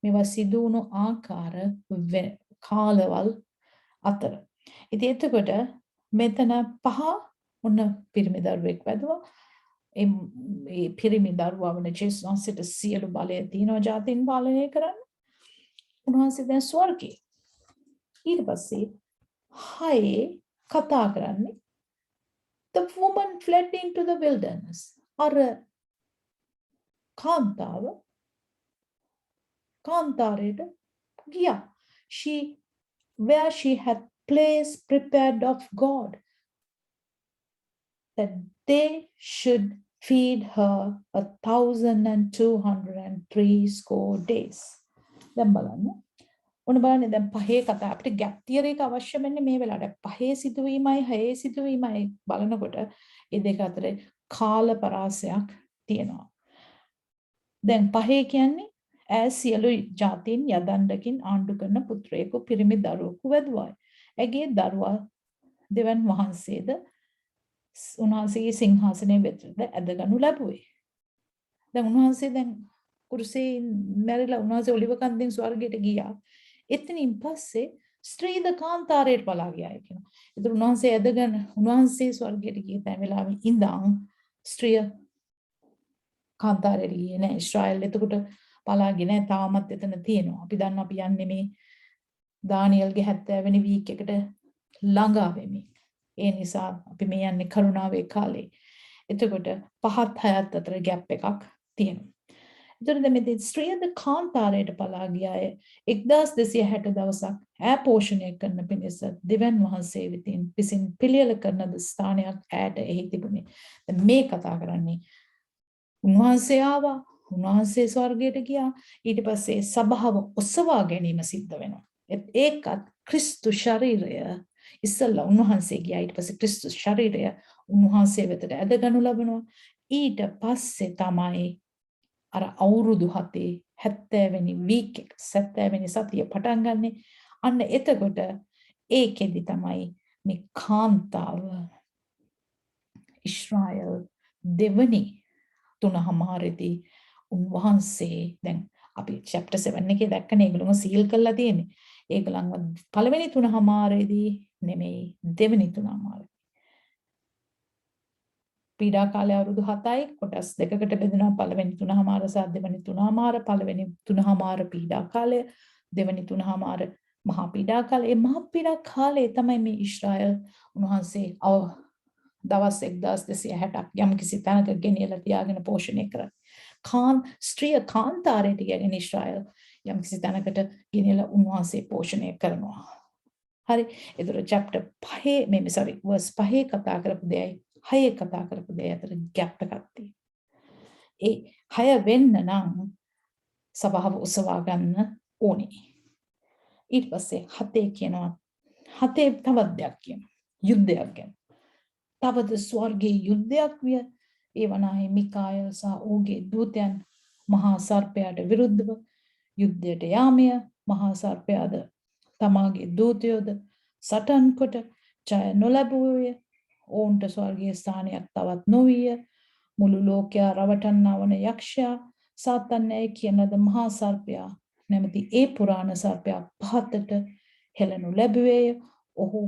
මේවා සිදු වුණු ආකාර කාලවල් අතර. ඉතින් එතකොට මෙතන 5 ඔන්න පිරිමි දරුවෙක් වැදුවා. ඒ පිරිමි දරුවා වන ජේසුස් වහන්සේට සියලු බලය තියෙනවා ජාතීන් පාලනය කරන්න. උන්වහන්සේ දැන් ස්වර්ගයේ. ඊට පස්සේ 6 කතා කරන්නේ the woman fled into the wilderness. අර කාන්තාරයට ගියා. where she had place prepared of God that they should feed her 1,203 days. දැන් බලන්න. ඔන්න බලන්න දැන් පහේ කතා අපිට ගැප් තියරි එක අවශ්‍ය වෙන්නේ මේ වෙලාවට. පහේ සිදුවීමයි හයේ සිදුවීමයි බලනකොට මේ දෙක අතර කාල පරාසයක් තියෙනවා. දැන් පහේ කියන්නේ ඈ සියලු ජාතීන් යදණ්ඩකින් ආණ්ඩු කරන පුත්‍රයෙකු පිරිමි දරුවෙකු වැදුවායි. ඇගේ දරුවා දෙවන් වහන්සේද උන්වහන්සේගේ සිංහාසනයේ වෙතට ඇදගනු ලැබුවේ. දැන් උන්වහන්සේ දැන් කුරුසයෙන් මැරිලා උන්වහන්සේ ඔලිව කන්දෙන් ස්වර්ගයට ගියා. එතනින් පස්සේ ස්ත්‍රීද කාන්තාරයට පලා ගියා කියනවා. ඒතර උන්වහන්සේ ඇදගෙන උන්වහන්සේ ස්වර්ගයට ගිය තැන වෙලාවෙ ඉඳන් ස්ත්‍රිය කාන්තාරයට ගියේ නෑ. ඊශ්‍රායල් එතකොට පලා ගියේ නෑ. තාමත් එතන තියෙනවා. අපි දන්නවා අපි යන්නේ මේ දානියල්ගේ 70 වෙනි වීක් එකට ළඟා වෙමින්. ඒ නිසා අපි මේ යන්නේ කරුණාවේ කාලේ. එතකොට 5ත් 6ත් අතර ગેප් එකක් තියෙනවා. එතකොට මේ ස්ත්‍රියද කාන්තාරයට පලා ගියාය 1260 දවසක් ඈ පෝෂණය කරන පිණිස දෙවන් වහන්සේ විසින් පිළියෙල කරන ස්ථානයක් ඈට එහි තිබුණේ. දැන් මේ කතා කරන්නේ උන්වහන්සේ ආවා, උන්වහන්සේ ස්වර්ගයට ගියා, ඊට පස්සේ සභාව ඔසවා ගැනීම සිද්ධ වෙනවා. ඒකත් ක්‍රිස්තු ශරීරය ඉස්සල්ලා උන්වහන්සේ ගියා, ඊට පස්සේ ක්‍රිස්තු ශරීරය උන්වහන්සේ වෙතට ඇදගනු ලබනවා. ඊට පස්සේ තමයි අර අවුරුදු 7 70 වෙනි වීක් එක 70 වෙනි සතිය පටන් ගන්නෙ. අන්න එතකොට ඒකෙදි තමයි මේ කාන්තාව ඊශ්‍රායල් දෙවනි තුනමාරේදී උන්වහන්සේ දැන් අපි chapter 7 එකේ දැක්කනේ ඒගොල්ලෝ සීල් කරලා තියෙන්නේ. ඒගොල්ලන්ව පළවෙනි තුනමාරේදී නෙමෙයි දෙවෙනි තුනමාරේ. පීඩා කාලය අවුරුදු 7යි කොටස් දෙකකට බෙදෙනවා. පළවෙනි තුනමාර සහ දෙවෙනි තුනමාර. පළවෙනි තුනමාර පීඩා කාලය, දෙවෙනි තුනමාර මහා පීඩා කාලය. මේ මහා පීඩා කාලේ තමයි මේ ඊශ්‍රායල් උන්වහන්සේ දවස් 1260ක් යම් කිසි තැනක ගෙනියලා තියාගෙන පෝෂණය කරන්නේ. ස්ත්‍රිය කාන්තාරයට ගෙන ඊශ්‍රායල් යම් කිසි තැනකට ගෙනියලා උන්වහන්සේ පෝෂණය කරනවා. හරි. ඒතර chapter 5 verse 5 කතා කරපු දෙයයි 6 කතා කරපු දෙය අතර gap එකක් තියෙනවා. ඒ 6 වෙන්න නම් සභාව උසවා ගන්න ඕනේ. ඊට පස්සේ 7 කියනවා 7 තවත් දෙයක් කියනවා. යුද්ධයක් ගැන. තවද ස්වර්ගයේ යුද්ධයක් විය. ඒ වනාහි මිකායල් සහ ඔහුගේ දූතයන් මහා සර්පයාට විරුද්ධව යුද්ධයට යාමය. මහා සර්පයාද තමාගේ දූතයෝද සටන් කොට ජය නොලැබුවේය. ඔවුන්ට ස්වර්ගීය ස්ථානයක් තවත් නොවිය. මුළු ලෝකයා රවටන්නා වන යක්ෂයා සාතන්නයි කියන ලද මහා සර්පයා නැමැති ඒ පුරාණ සර්පයා පහතට හෙළනු ලැබුවේය. ඔහු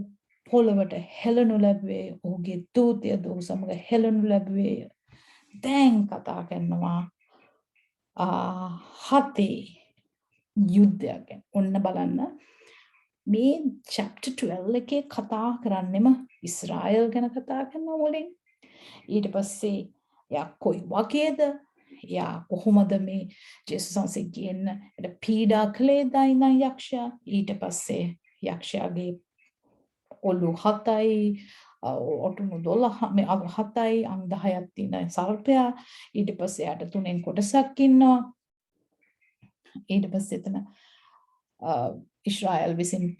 පොළවට හෙළනු ලැබුවේ. ඔහුගේ දූතය ඔහු සමග හෙළනු ලැබුවේය. දැන් කතා කරනවා 7 යුද්ධයක් ගැන. ඔන්න බලන්න මේ chapter 12 එකේ කතා කරන්නෙම ඉස්රායල් ගැන කතා කරනවා මුලින්. ඊට පස්සේ යා කොයි වගේද? යා කොහොමද මේ ජේසුස් වහන්සේ කියන පීඩා කළේ දයින යක්ෂයා? ඊට පස්සේ යක්ෂයාගේ ඔලු 7යි ඔටුනු 12 මේ 7යි අංග 10ක් තියෙන සර්පයා. ඊට පස්සේ යාට 3න් කොටසක් ඉන්නවා. ඊට පස්සේ එතන ඉස්රායල් විසින්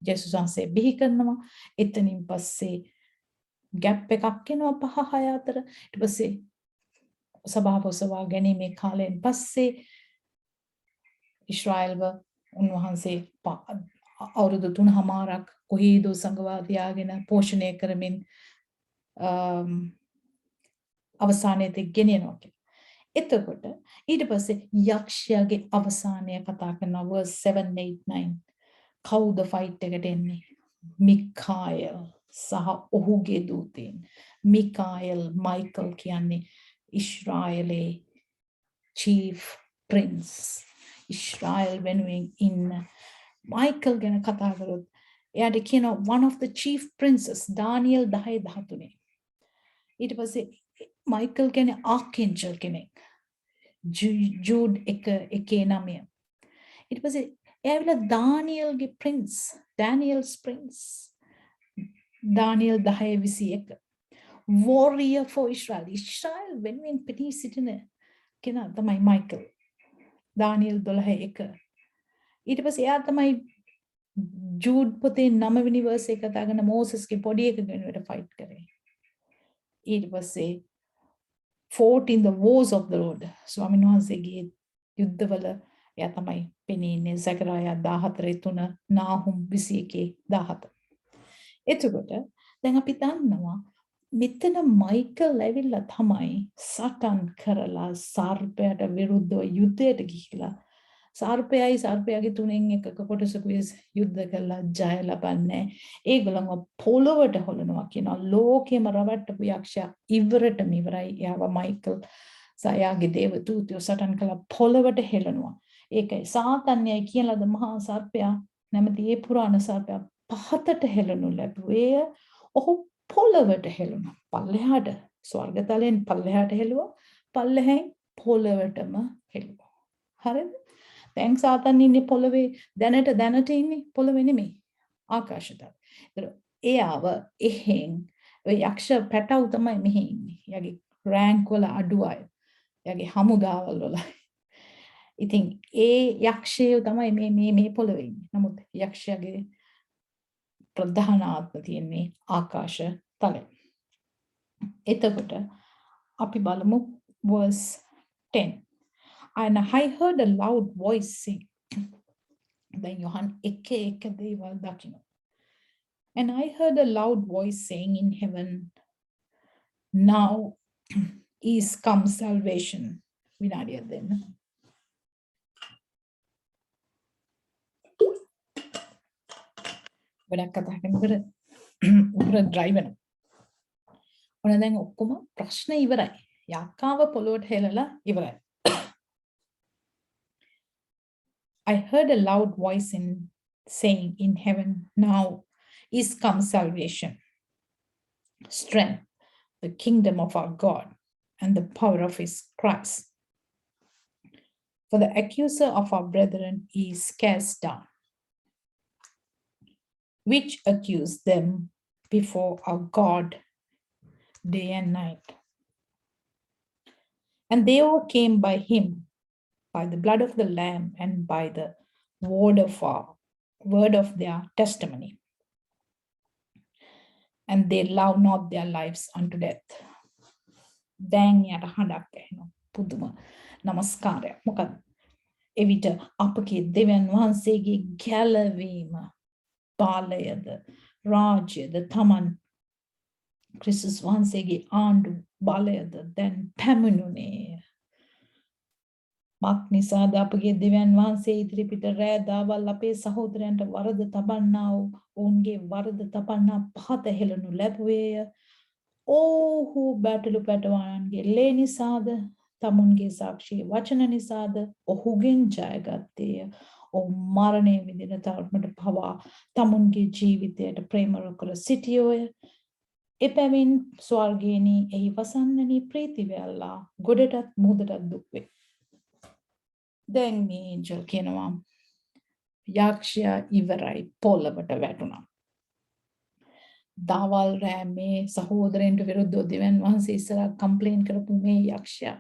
ජේසුස් වහන්සේ බිහි කරනවා. එතනින් පස්සේ ગેප් එකක් එනවා 5-6 අතර. ඊට පස්සේ සභාව ඔසවා ගැනීමේ කාලයෙන් පස්සේ ඉස්රායල්ව උන්වහන්සේ අවුරුදු 3මාරක් කොහේදෝ සංගවා තියාගෙන පෝෂණය කරමින් අවසානයේදී ගෙනියනවා. එතකොට ඊට පස්සේ යක්ෂයාගේ අවසානය කතා කරනවා verse 7 8 9. කවුද ෆයිට් එකට එන්නේ? මිකායල් සහ ඔහුගේ දූතයන්. මිකායල් මයිකල් කියන්නේ ඉස්රායලේ chief prince. ඉස්රායල් වෙනුවෙන් ඉන්න මයිකල් ගැන කතා කරොත් එයාට කියනවා one of the chief princes Daniel 10:13. ඊට පස්සේ මයිකල් කියන්නේ ආර්කේන්ජල් කෙනෙක්. ජූඩ් 1:9. ඊට පස්සේ එයාවිලා දානියල්ගේ prince, Daniel's prince. Daniel 10:21. warrior for Israel. ඉස්රායල් වෙනුවෙන් පිටී සිටින කෙනා තමයි මයිකල්. දානියල් 12:1. ඊට පස්සේ එයා තමයි ජූඩ් පොතේ 9 වෙනි verse එක කතා කරන මෝසස්ගේ පොඩි එකා වෙනුවට ෆයිට් කරේ. ඊට පස්සේ fought in the wars of the Lord. ස්වාමීන් වහන්සේගේ යුද්ධවල එයා තමයි පෙනී ඉන්නේ. සකරායා 14:3, නාහුම් 21:17. එතකොට දැන් අපි දන්නවා මෙතන මයිකල් ඇවිල්ලා තමයි සටන් කරලා සර්පයට විරුද්ධව යුද්ධයට ගිහිලා සර්පයාගේ තුනෙන් එකක කොටසකුයි යුද්ධ කරලා ජය ලබන්නේ. ඒගොල්ලන්ව පොළොවට හොලනවා කියනවා. ලෝකෙම රවට්ටපු යක්ෂයා ඉවරටම ඉවරයි. එයාව මයිකල් සයාගේ දේවදූතයෝ සටන් කළා පොළොවට හෙලනවා. ඒකයි සාතන්‍යයි කියලාද මහා සර්පයා නැමැති ඒ පුරාණ සර්පයා පහතට හෙලනු ලැබුවේ. ඔහු පොළොවට හෙලුණා. පල්ලෙහාට ස්වර්ගතලයෙන් පල්ලෙහාට හෙලුවා. පල්ලෙහෙන් පොළොවටම හෙලුවා. හරිද? දැන් සාතන් ඉන්නේ පොළොවේ දැනට ඉන්නේ පොළොවේ නෙමෙයි. ආකාශයට. එයාව එහෙන් ඔය යක්ෂ පැටව තමයි මෙහි ඉන්නේ. එයාගේ රෑන්ක් වල අඩු අය. එයාගේ හමුදාවල් වල. ඉතින් ඒ යක්ෂයෝ තමයි මේ පොළොවේ ඉන්නේ. නමුත් යක්ෂයාගේ ප්‍රධාන ආත්ම තියෙන්නේ ආකාශ තලෙ. එතකොට අපි බලමු verse 10. And I heard a loud voice saying. දැන් යොහන් එක දේවල් දකිනවා. And I heard a loud voice saying in heaven, now is come salvation. විනාඩියක් දෙන්න. වැඩක් කතා කරනකොට උඩ ඩ්‍රයිව් වෙනවා. ඔන්න දැන් ඔක්කොම ප්‍රශ්න ඉවරයි. යක්කාව පොළොවට හෙලලා ඉවරයි. I heard a loud voice saying in heaven, now is come salvation, strength, the kingdom of our God, and the power of his Christ. For the accuser of our brethren is cast down, which accused them before our God day and night. And they overcame by him, by the blood of the Lamb and by the word of their testimony. And they love not their lives unto death. දැන් යට හඬක් ඇහෙනවා. පුදුම නමස්කාරයක්. මොකද එවිට අපගේ දෙවියන් වහන්සේගේ ගැලවීම බාලයද රාජ්‍යද තමන් ක්‍රිස්තුස් වහන්සේගේ ආණ්ඩු බලයද දැන් පැමිණුණේ. මක් නිසාද අපගේ දෙවියන් වහන්සේ ඉදිරිපිට රෑ දාවල් අපේ සහෝදරයන්ට වරද තබන්නා වූ ඔවුන්ගේ වරද තබන්නා පහත හෙළනු ලැබුවේය. ඔහු බැටළු පැටවාණන්ගේ ලේ නිසාද තමුන්ගේ සාක්ෂි වචන නිසාද ඔහුගෙන් ජයගත්තේය. ඔහු මරණය විඳින තරමට පවා තමුන්ගේ ජීවිතයට ප්‍රේමර කර සිටියෝය. එපැවින් ස්වර්ගයේනි එහි වසන්නනි ප්‍රීතිවැල්ලා ගොඩටත් මුහුදටත් දුක් වේ. දැන් මේ ඒන්ජල් කියනවා යක්ෂයා ඉවරයි පොළවට වැටුණා. දවල් රෑ මේ සහෝදරයන්ට විරුද්ධව දෙවියන් වහන්සේ ඉස්සරහ කම්ප්ලේන් කරපු මේ යක්ෂයා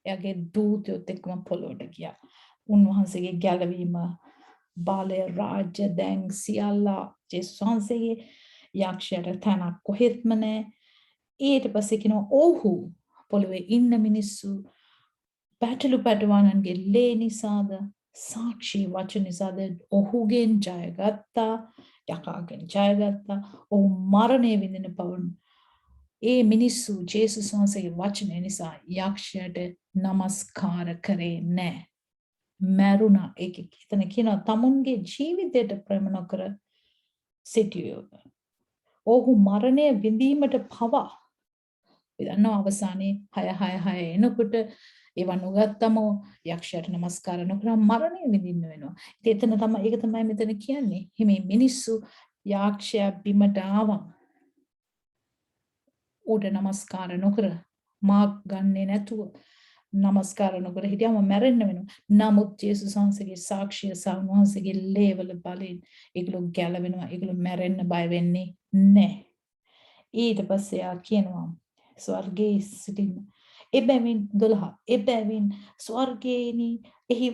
එයාගේ දූතයොත් එක්කම පොළොවට ගියා. උන්වහන්සේගේ ගැලවීම බාලය රාජ්‍ය දැන් සියල්ල ජේසුස් වහන්සේගේ යක්ෂයාට තැනක් කොහෙත්ම නැහැ. ඊට පස්සේ කියනවා ඔහු පොළොවේ ඉන්න මිනිස්සු බැටළු පැටවාණන්ගේ ලේ නිසාද සාක්ෂි වචන නිසාද ඔහුගෙන් ජයගත්තා. යකාගෙන් ජයගත්තා. ඔහු මරණය විඳින පවුන් ඒ මිනිස්සු ජේසුස් වහන්සේගේ වචනය නිසා යක්ෂයට නමස්කාර කරේ නැහැ. මරුණා. ඒක එතන කියනවා තමුන්ගේ ජීවිතයට ප්‍රේම නොකර සිටියෝ. ඔහු මරණය විඳීමට පවා විදන්න අවසානයේ 666 එනකොට ඒව නොගත්තම යක්ෂයට නමස්කාර නොකර මරණය විඳින්න වෙනවා. ඉතින් ඒක තමයි මෙතන කියන්නේ. හිමේ මිනිස්සු යක්ෂයා බිමට ආවා. උඩ නමස්කාර නොකර මාක් ගන්නේ නැතුව නමස්කාර නොකර හිටියම මැරෙන්න වෙනවා. නමුත් ජේසුස් වහන්සේගේ සාක්ෂිය සහ උන්වහන්සේගේ ලේවල බලයෙන් ඒගොල්ලෝ ගැලවෙනවා. ඒගොල්ලෝ මැරෙන්න බය වෙන්නේ නැහැ. ඊට පස්සේ ආ කියනවා ස්වර්ගයේ සිටින එබැවින් 12 එබැවින් ස්වර්ගයේනි එහි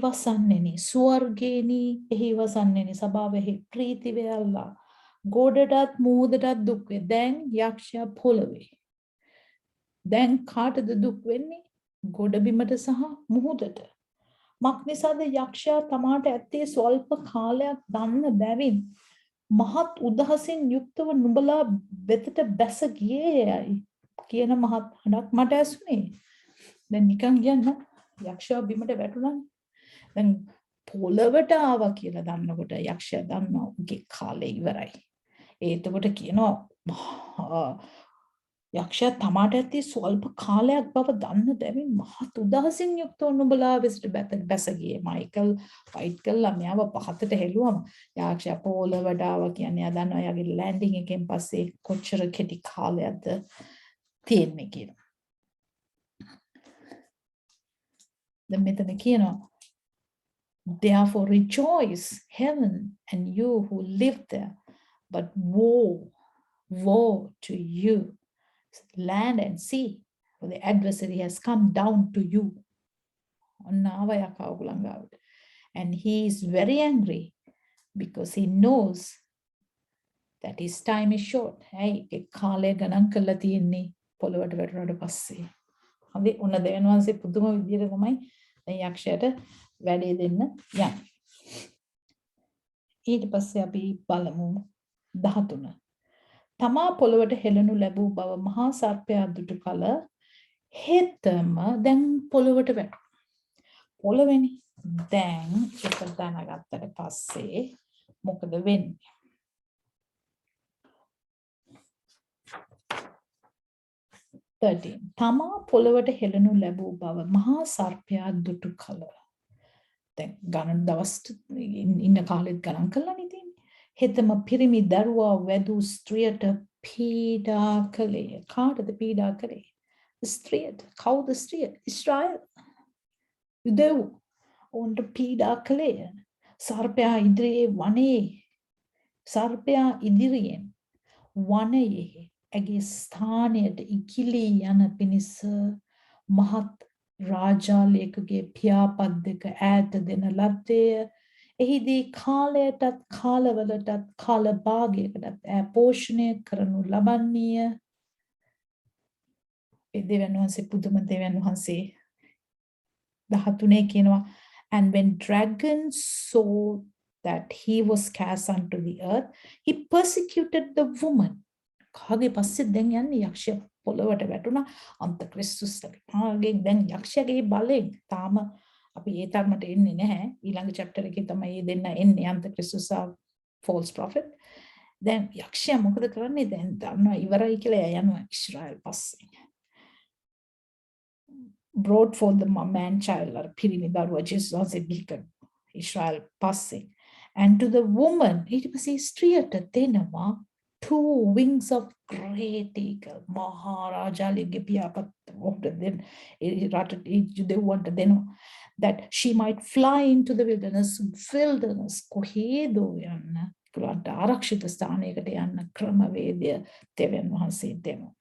වසන්නේනි සබාවෙහි ප්‍රීති වේල්ලා ගොඩටත් මුහුදටත් දුක් වේ. දැන් යක්ෂයා පොළවේ. දැන් කාටද දුක් වෙන්නේ? ගොඩ බිමට සහ මුහුදට. මක් නිසාද යක්ෂයා තමාට ඇත්තේ ස්වල්ප කාලයක් දන්න බැවින් මහත් උදහසින් යුක්තව නුඹලා වෙතට බැස ගියේයයි. කියන මහත් හඬක් මට ඇසුනේ. දැන් නිකන් කියන්න යක්ෂයා බිමට වැටුණානේ. දැන් පොළවට ආවා කියලා දන්නකොට යක්ෂයා දන්නවා උගේ කාලේ ඉවරයි. එතකොට කියනවා යක්ෂයා තමාට ඇති ස්වල්ප කාලයක් බව දන්න බැවින් මහත් උදාසින් යුක්තව නුඹලා වෙසට බැස ගියේ. මයිකල් ෆයිට් කළා මෙයාව පහතට හෙළුවම යක්ෂයා පොළවට ආවා කියන්නේ එයා දන්නවා එයාගේ ලෑන්ඩින් එකෙන් පස්සේ කොච්චර කෙටි කාලයක්ද තියෙන්නේ කියලා. දැන් මෙතන කියනවා therefore rejoice heaven and you who live there, but woe to you land and sea, for the adversary has come down to you. And he is very angry because he knows that his time is short. Hey, කාලය ගණන් කරලා තියෙන්නේ පොළවට වැටුණාට පස්සේ. හරි උන දෙවියන් වහන්සේ පුදුම විදියට තමයි දැන් යක්ෂයාට වැඩේ දෙන්න යන්නේ. ඊට පස්සේ අපි බලමු 13. තමා පොළවට හෙළනු ලැබූ බව මහා සර්පයා දුටු කල හෙතම දැන් පොළවට වැටුණා. පොළවෙනි දැන් එක දැනගත්තට පස්සේ මොකද වෙන්නේ? තමා පොළවට හෙළනු ලැබූ බව මහා සර්පයා දුටු කල දැන් ගණන් දවස් ඉන්න කාලෙත් ගණන් කළානේ තියෙන්නේ. හෙතම පිරිමි දරුවා වැදූ ස්ත්‍රියට පීඩා කළේ. කාටද පීඩා කළේ? ස්ත්‍රියට. කවුද ස්ත්‍රිය? ඉස්රායල්. යුදෙව්. ඔවුන්ට පීඩා කළේ. සර්පයා ඉදිරියේ වනයේ සර්පයා ඉදිරියෙන් වනයේ ඇගේ ස්ථානයට ඉකිලී යන පිණිස මහත් රාජාලයකගේ පියාපත් දෙක ඈත දෙන ලද්දේය. එහිදී කාලයටත් කාලවලටත් කාල භාගයකටත් පෝෂණය කරනු ලබන්නේය. දෙවියන් වහන්සේ පුදුම දෙවියන් වහන්සේ 13 කියනවා and when dragon saw that he was cast unto the earth, he persecuted the woman. කාගේ පස්සේ දැන් යන්නේ යක්ෂයා පොළවට වැටුණා අන්තක්‍රිස්තුස්ගේ. දැන් යක්ෂයාගේ බලයෙන් තාම අපි ඒ තරමට එන්නේ නැහැ. ඊළඟ chapter එකේ තමයි මේ දෙන්න එන්නේ අන්තක්‍රිස්තුස් false prophet. දැන් යක්ෂයා මොකද කරන්නේ? දැන් දන්නවා ඉවරයි කියලා යනවා ඉස්රායල් පස්සේ. brought forth the man child or පිරිමි දරුවා Jesus was a beacon Israel passing and to the woman it was a ස්ත්‍රියට දෙනවා 2 wings of great eagle maharajalige piyapat then they wanted then that she might fly into the wilderness කොහේදෝ යන්න කුලන්ට ආරක්ෂිත ස්ථානයකට යන්න ක්‍රමවේදය දෙවියන් වහන්සේ දෙනවා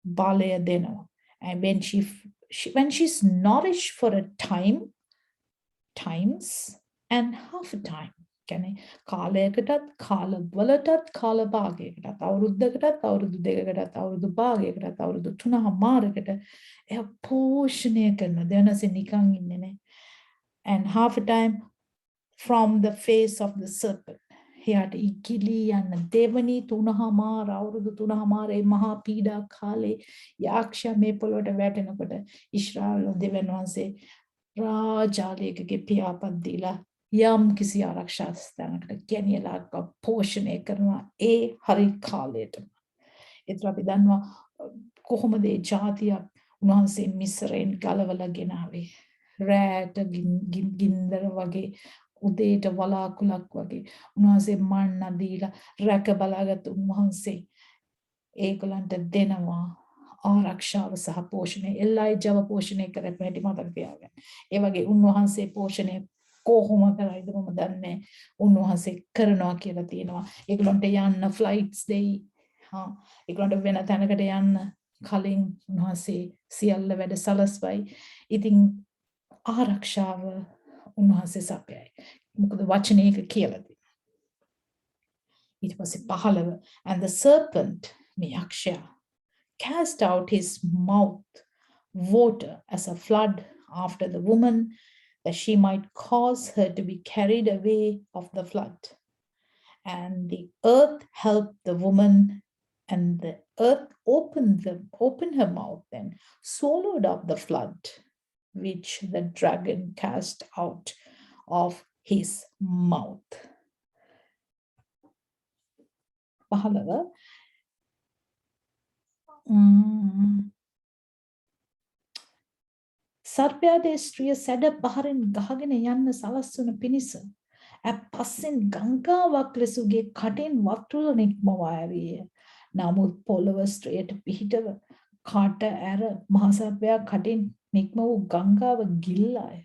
බලය දෙනවා. And when she's nourished for a times and half a time, කියන්නේ කාලයකටත් කාලවලටත් කාල භාගයකටත් අවුරුද්දකටත් අවුරුදු දෙකකටත් අවුරුදු භාගයකටත් අවුරුදු 3මාරකට එයා පෝෂණය කරන දෙනසේ නිකන් ඉන්නේ නේ. And half a time from the face of the serpent. එයාට ඉකිලී යන දෙවනි 3මාර අවුරුදු 3මාරේ මහා පීඩා කාලේ යක්ෂයා මේ පොළොවට වැටෙනකොට ඉස්රායල් දෙවියන් වහන්සේ රාජාලයකගේ පියාපත් දීලා යම් කිසි ආරක්ෂා ස්ථානකට ගෙනියලා පෝෂණය කරනවා ඒ හරි කාලයටම. ඒත් අපි දන්නවා කොහොමද ඒ ජාතිය උන්වහන්සේ මිස්රයෙන් ගලවලා ගෙනාවේ. රැට ගින්දර වගේ උදේට වලාකුලක් වගේ උන්වහන්සේ මන්න දීලා රැක බලාගත් උන්වහන්සේ ඒගොල්ලන්ට දෙනවා ආරක්ෂාව සහ පෝෂණය. එල්ලයිජව පෝෂණය කරත් වැඩි මතක තියාගන්න. ඒ වගේ උන්වහන්සේ පෝෂණය කොහොම කරයිද මම දන්නේ. උන්වහන්සේ කරනවා කියලා තියෙනවා. ඒගොල්ලන්ට යන්න ෆ්ලයිට්ස් දෙයි. ඒගොල්ලන්ට වෙන තැනකට යන්න කලින් උන්වහන්සේ සියල්ල වැඩ සලස්වයි. ඉතින් ආරක්ෂාව උන්වහන්සේ සපයයි. මොකද වචනයක කියලා තියෙනවා. ඊට පස්සේ 15 and the serpent මේ යක්ෂයා cast out his mouth water as a flood after the woman that she might cause her to be carried away of the flood. And the earth helped the woman And the earth opened her mouth and swallowed up the flood, which the dragon cast out of his mouth. Pahalava. සර්පයාගේ ස්ත්‍රිය සැඩ පහරින් ගහගෙන යන්න සලස්වන පිණිස පස්සෙන් ගංගාවක් ලෙසුගේ කටින් වතුර නික්මවා ඇවිය. නමුත් පොළව ස්ත්‍රියට පිහිටව කට ඇර මහ සර්පයා කටින් නික්ම වූ ගංගාව ගිල්ලාය.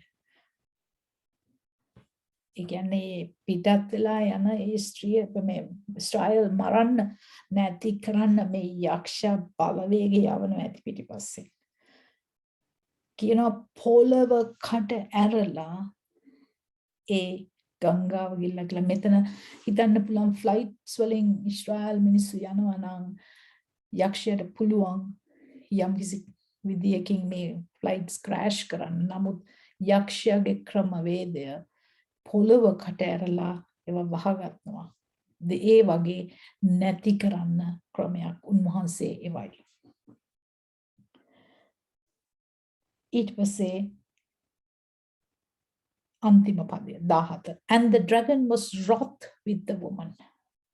ඒ කියන්නේ පිටත් වෙලා යන ඒ ස්ත්‍රිය මේ ඉස්රායල් මරන්න නැති කරන්න මේ යක්ෂ බලවේගය යවනවා ඇති පිටිපස්සේ. කියනවා පොළව කට ඇරලා ඒ ගංගාව ගිල්ලා කියලා. මෙතන හිතන්න පුළුවන් ෆ්ලයිට්ස් වලින් ඉස්රායල් මිනිස්සු යනවා නම් යක්ෂයට පුළුවන් යම්කිසි විදියකින් මේ ෆ්ලයිට්ස් ක්‍රෑෂ් කරන්න. නමුත් යක්ෂයාගේ ක්‍රමවේදය පොළව කට ඇරලා ඒවා වහගන්නවා. ඒ වගේ නැති කරන්න ක්‍රමයක් උන්වහන්සේ එවයි. ඊට පස්සේ අන්තිම පදය 17. And the dragon was wroth with the woman.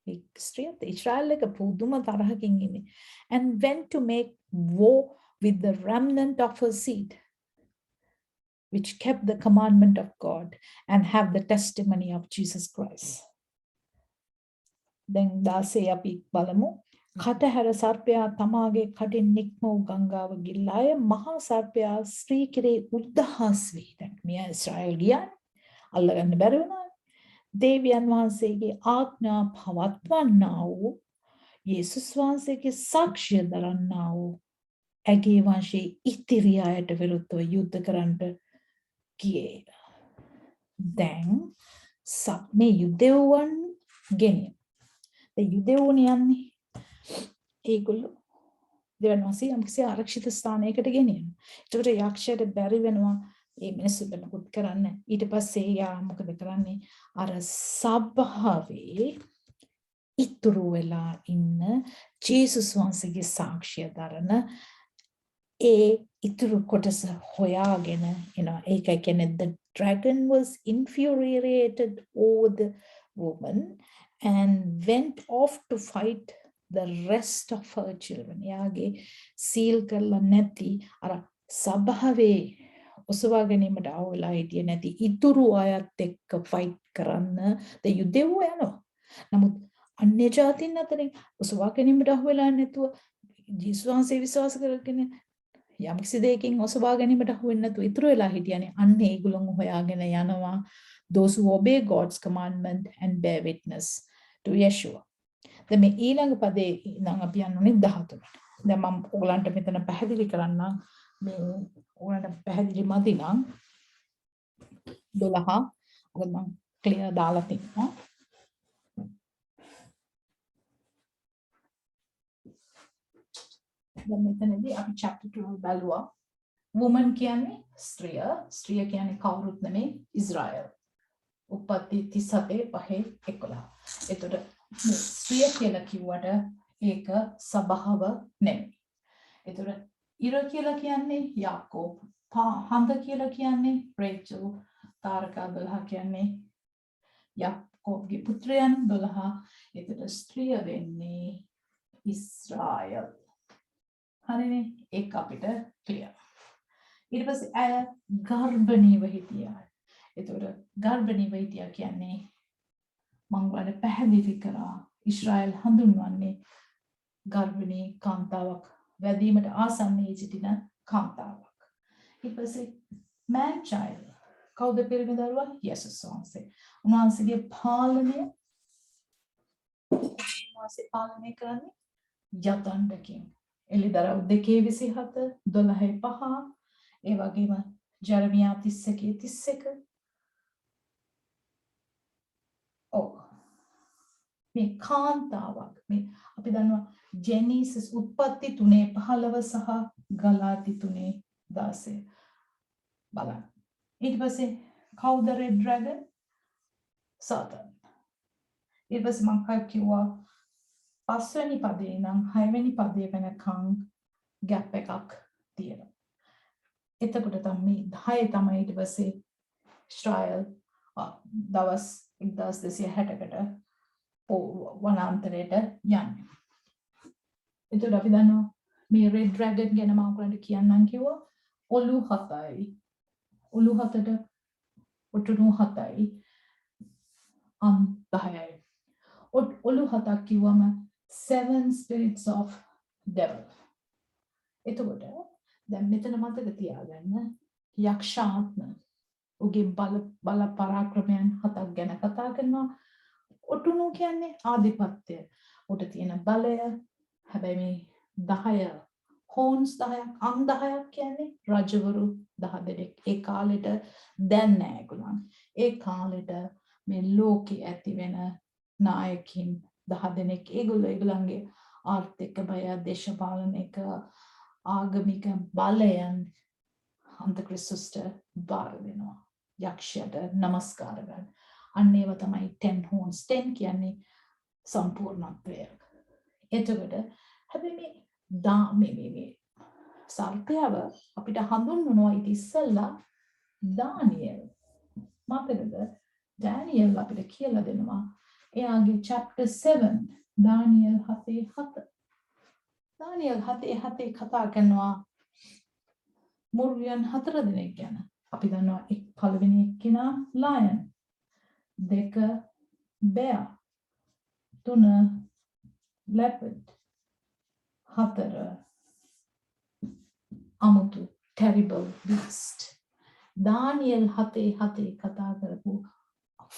ඉස්රායල් එක පුදුම තරහකින් ඉන්නේ. And went to make war with the remnant of her seed, which kept the commandment of God and have the testimony of Jesus Christ. Then 16 අපි බලමු. කටහැර සර්පයා තමාගේ කටින් නික්ම වූ ගංගාව ගිල්ලාය. මහා සර්පයා ස්ත්‍රී කෙරේ උද්දහස් වී. දැන් මෙයා ඉස්රායල් ගියා. අල්ලගන්න බැරි වුණා. දේවයන් වහන්සේගේ ආඥා පවත්වන්නා වූ යේසුස් වහන්සේගේ සාක්ෂිය දරන්නා වූ ඇගේ වංශයේ ඉතිරි අයට විරුද්ධව යුද්ධ කරන්නට ගියේ. දැන් මේ යුදෙව්වන් ගෙනියන. ඒ යුදෙව්වන් යන්නේ ඒගොල්ලෝ දෙවන් වහන්සේ යම්කිසි ආරක්ෂිත ස්ථානයකට ගෙනියනවා. ඒකට යක්ෂයට බැරි වෙනවා ඒ මිනිස්සුන්ට මුකුත් කරන්න. ඊට පස්සේ යා මොකද කරන්නේ? අර සබ්භාවේ ඉතුරු වෙලා ඉන්න ජේසුස් වහන්සේගේ සාක්ෂිය දරන ඒ ඉතුරු කොටස හොයාගෙන එනවා. ඒකයි කියන්නේ the dragon was infuriated over the woman and went off to fight the rest of her children. යාගේ සීල් කරලා නැති අර සබ්භාවේ ඔසවා ගැනීමට අවුලා හිටියේ නැති ඉතුරු අයත් එක්ක ෆයිට් කරන්න යුදෙව්ව යනවා. නමුත් අන්‍ය ජාතීන් අතරින් ඔසවා ගැනීමට අහුවෙලා නැතුව ජේසුස් වහන්සේ විශ්වාස කරගෙන යම්කිසි දෙයකින් ඔසවා ගැනීමට අහුවෙන්නේ නැතුව ඉතුරු වෙලා හිටියනේ. අන්න ඒගොල්ලෝ හොයාගෙන යනවා. Those who obey God's commandment and bear witness to Yeshua. දැන් මේ ඊළඟ පදේ ඉඳන් අපි යන්නේ 13. දැන් මම ඔයගලන්ට මෙතන පැහැදිලි කරන්නම්. මේ ඔයාලට පැහැදිලි මදි නම් 12 ඔක මම ක්ලියර් දාලා තිනවා. දැන් මෙතනදී අපි chapter 2 බලුවා. woman කියන්නේ ස්ත්‍රිය. ස්ත්‍රිය කියන්නේ කවුරුත් නෙමෙයි ඉස්රායල්. උප්පත්ති 37:5-11. එතකොට ස්ත්‍රිය කියලා කිව්වට ඒක සබහව නෙමෙයි. එතකොට ඉර කියලා කියන්නේ යාකෝබ්. හඳ කියලා කියන්නේ රේචල්. තාරකා 12 කියන්නේ යාකෝබ්ගේ පුත්‍රයන් 12. එතකොට ස්ත්‍රිය වෙන්නේ ඉස්රායල්. හරිනේ? ඒක අපිට ක්ලියර්. ඊට පස්සේ අය ගර්භණීව හිටියා. එතකොට ගර්භණීව හිටියා කියන්නේ මම ඔයාලට පැහැදිලි කරා ඉස්රායල් හඳුන්වන්නේ ගර්භණී කාන්තාවක් වැදීමට ආසන්නයේ සිටින කාන්තාවක්. ඊට පස්සේ man child කවුද පිරිමි දරුවා? යේසුස් වහන්සේ. උන්වහන්සේගේ පාලනය කරන්නේ යතන්ඩකින්. එළිදරව් 2:27 12:5 ඒ වගේම ජෙරමියා 31:31. මේ කාන්තාවක් මේ අපි දන්නවා ජෙනීසිස් උත්පත්ති 3:15 සහ ගලාති 3:16 බලන්න. ඊට පස්සේ කවුද රෙඩ් ඩ්‍රැගන්? සාතන්. ඊට පස්සේ මම කිව්වා පස්වෙනි පදේ නම් 6 වෙනි පදේ වෙනකන් gap එකක් තියෙනවා. එතකොට තමයි 10 තමයි ඊට පස්සේ ශ්‍රායල් දවස් 1260කට වනාන්තරයට යන්නේ. එතකොට අපි දන්නවා මේ රෙඩ් ඩ්‍රැගන් ගැන මම ඔයගලන්ට කියන්නම් කිව්වා. ඔලු 7යි. ඔලු 7ට ඔටුනු 7යි. 10යි. ඔලු 7ක් කිව්වම 7 spirits of devil. එතකොට දැන් මෙතන මතක තියාගන්න යක්ෂාත්ම උගේ බල පරාක්‍රමයන් 7ක් ගැන කතා කරනවා. ඔටුනු කියන්නේ ආධිපත්‍ය. උට තියෙන බලය. හැබැයි මේ 10 හෝන්ස් 10ක් අම් 10ක් කියන්නේ රජවරු 10 දෙනෙක්. ඒ කාලෙට දැන් නෑ ඒගොල්ලන්. ඒ කාලෙට මේ ලෝකේ ඇති වෙන නායකින් 10 දෙනෙක් ඒගොල්ලන්ගේ ආර්ථික බය, දේශපාලනික ආගමික බලයන් අන්තක්‍රිස්තුස්ට බාර දෙනවා. යක්ෂයට නමස්කාර කරන. අන්න ඒව තමයි 10 horns. 10 කියන්නේ සම්පූර්ණත්වය. එතකොට හැබැයි මේ සර්පයව අපිට හඳුන්වනවා ඊට ඉස්සෙල්ලා දානියෙල්. මතකද? ඩැනියෙල් අපිට කියලා දෙනවා. එයාගේ chapter 7 දානියෙල් 7:7. දානියෙල් 7:7 කතා කරනවා මුර්ගයන් 4 දෙනෙක් ගැන. අපි දන්නවා පළවෙනි එක්කිනා lion, 2 bear, 3 leopard, 4 අමුතු terrible beast. දානියෙල් 7:7 කතා කරපු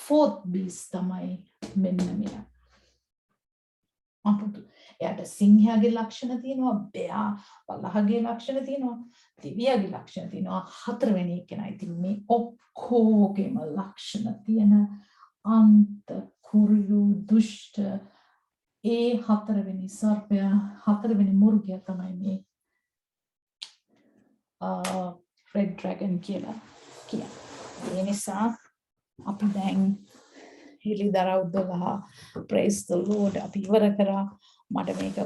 fourth beast තමයි මෙන්න මෙයා. අමුතු. එයාට සිංහයාගේ ලක්ෂණ තියෙනවා, bear වලහගේ ලක්ෂණ තියෙනවා, දිවියාගේ ලක්ෂණ තියෙනවා, 4 වෙනි එකනයි. ඉතින් මේ ඔක්කොගේම ලක්ෂණ තියෙන අන්ත කුරු දුෂ්ට ඒ 4 වෙනි සර්පයා, 4 වෙනි මුර්ගයා තමයි මේ red dragon කියලා කියන්නේ. ඒ නිසා අපි දැන් හිලිදරව් 12 praise the Lord අපි ඉවර කරා. මට මේක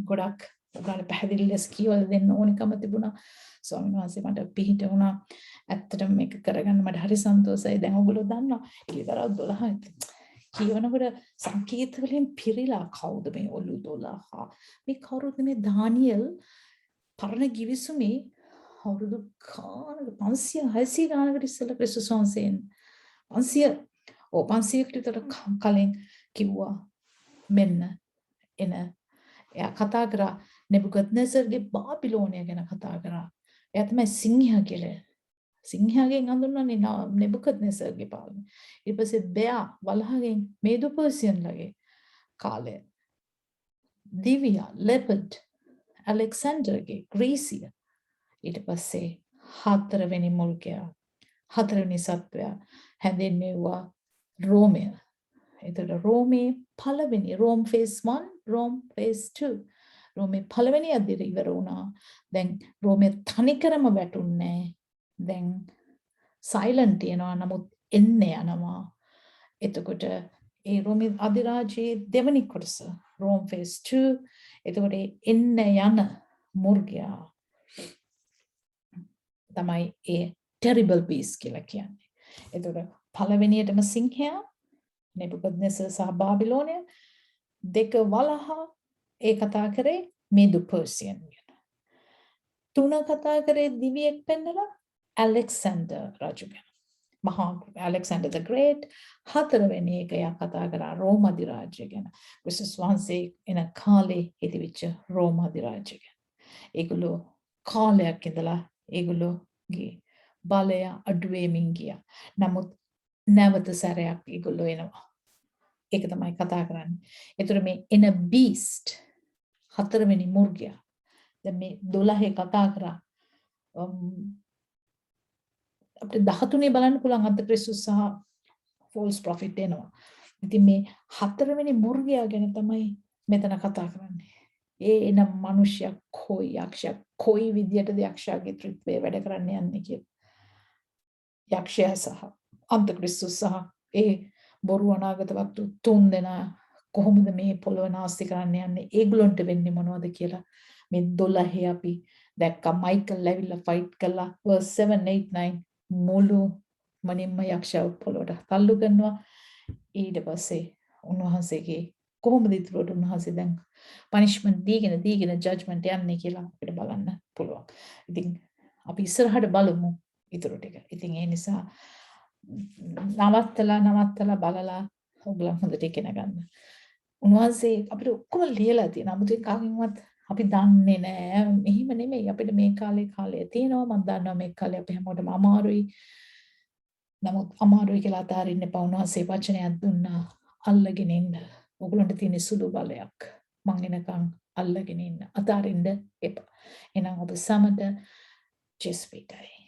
ගොඩක් ඔයාලට පැහැදිලි ලෙස කියවලා දෙන්න ඕනිකම තිබුණා. ස්වාමීන් වහන්සේ මට පිහිට වුණා. ඇත්තටම මේක කරගන්න මට හරි සන්තෝෂයි. දැන් ඔයගොල්ලෝ දන්නවා හිලිදරව් 12 කියවනකොට සංකේත වලින් පිරීලා කවුද මේ ඔලු 12? මේ කවුරුද මේ දානියෙල් පරණ ගිවිසුමේ අවුරුදු 500 600 ගානකට ඉස්සෙල්ලා ක්‍රිස්තුස් වහන්සේන් 500කට විතර කලින් කිව්වා මෙන්න එන එයා කතා කරා නෙබුකද්නෙසර්ගේ බාබිලෝනය ගැන කතා කරා. එයා තමයි සිංහයා කියලා. සිංහයාගෙන් හඳුන්වන්නේ නෙබුකද්නෙසර්ගේ පාලනය. ඊට පස්සේ බෙයා වලහගෙන් මේදු පර්සියන්ලගේ කාලය. දිවියා ලෙපඩ් ඇලෙක්සැන්ඩර්ගේ ග්‍රීසිය. ඊට පස්සේ 4 වෙනි මුර්ගයා 4 වෙනි සත්වයා හැඳින්වෙව්වා රෝමය. එතකොට රෝමේ පළවෙනි රෝම් ෆේස් 1 රෝම් ෆේස් 2 රෝමේ පළවෙනි අදිර ඉවර වුණා. දැන් රෝමේ තනිකරම වැටුන්නේ. දැන් සයිලන්ට් වෙනවා. නමුත් එන්නේ යනවා. එතකොට ඒ රෝමේ අධිරාජ්‍යයේ දෙවනි කොටස රෝම් ෆේස් 2. එතකොට එන්න යන මුර්ගයා තමයි ඒ terrible beast කියලා කියන්නේ. එතකොට පළවෙනියටම සිංහයා නෙබුකද්නෙසර් සහ බාබිලෝනය, 2 වලහ ඒ කතා කරේ මේදු පර්සියන් ගැන. 3 කතා කරේ දිවියෙක් පෙන්නලා ඇලෙක්සැන්ඩර් රජු ගැන. මහා ඇලෙක්සැන්ඩර් the great. 4 වෙනි එක යා කතා කරා රෝම අධිරාජ්‍ය ගැන. ක්‍රිස්තුස් වහන්සේ එන කාලේ හිටවිච්ච රෝම අධිරාජ්‍ය ගැන. ඒගොල්ලෝ කාලයක් ඉඳලා ඒගොල්ලෝගේ බලය අඩු වෙමින් ගියා. නමුත් නැවත සැරයක් ඒගොල්ලෝ එනවා. ඒක තමයි කතා කරන්නේ. ඒතර මේ එන beast 4 වෙනි මුර්ගයා. දැන් මේ 12 කතා කරා අපිට 13 බලන්න පුළුවන් අන්තක්‍රිස්තුස් සහ false prophet එනවා. ඉතින් මේ 4 වෙනි මුර්ගයා ගැන තමයි මෙතන කතා කරන්නේ. ඒ එන මිනිසයා කොයි යක්ෂයා කොයි විදියටද යක්ෂයාගේ ත්‍රිත්වය වැඩ කරන්න යන්නේ කියලා. යක්ෂයා සහ අන්තක්‍රිස්තුස් සහ ඒ බොරු අනාගත වක්තු 3 දෙනා කොහොමද මේ පොළොව නාස්ති කරන්න යන්නේ ඒගොල්ලන්ට වෙන්නේ මොනවද කියලා මේ 12 අපි දැක්කා මයිකල් ඇවිල්ලා ෆයිට් කළා verse 7 8 9 මුළු මනින්ම යක්ෂයව පොළොවට තල්ලු කරනවා ඊට පස්සේ උන්වහන්සේගේ කොහොමද ඉතුරුට උන්වහන්සේ දැන් පනිෂ්මන්ට් දීගෙන ජජ්මන්ට් යන්නේ කියලා අපිට බලන්න පුළුවන්. ඉතින් අපි ඉස්සරහට බලමු ඉතුරු ටික. ඉතින් ඒ නිසා නවත්තලා බලලා ඔයගොල්ලෝ හොඳට ඉගෙන ගන්න. උන්වහන්සේ අපිට ඔක්කොම ලියලා තියෙනවා. 아무튼 කාගෙන්වත් අපි දන්නේ නැහැ. එහෙම නෙමෙයි. අපිට මේ කාලේ තියෙනවා. මම දන්නවා මේ කාලේ අපි හැමෝටම අමාරුයි. නමුත් අමාරුයි කියලා අතාරින්න එපා. උන්වහන්සේ වචනයක් දුන්නා. අල්ලගෙන ඉන්න. ඔයගොල්ලන්ට තියෙන සුළු බලයක්. මං එනකන් අල්ලගෙන ඉන්න. අතාරින්න එපා. එහෙනම් ඔබ සමට ජෙස්පීටයි.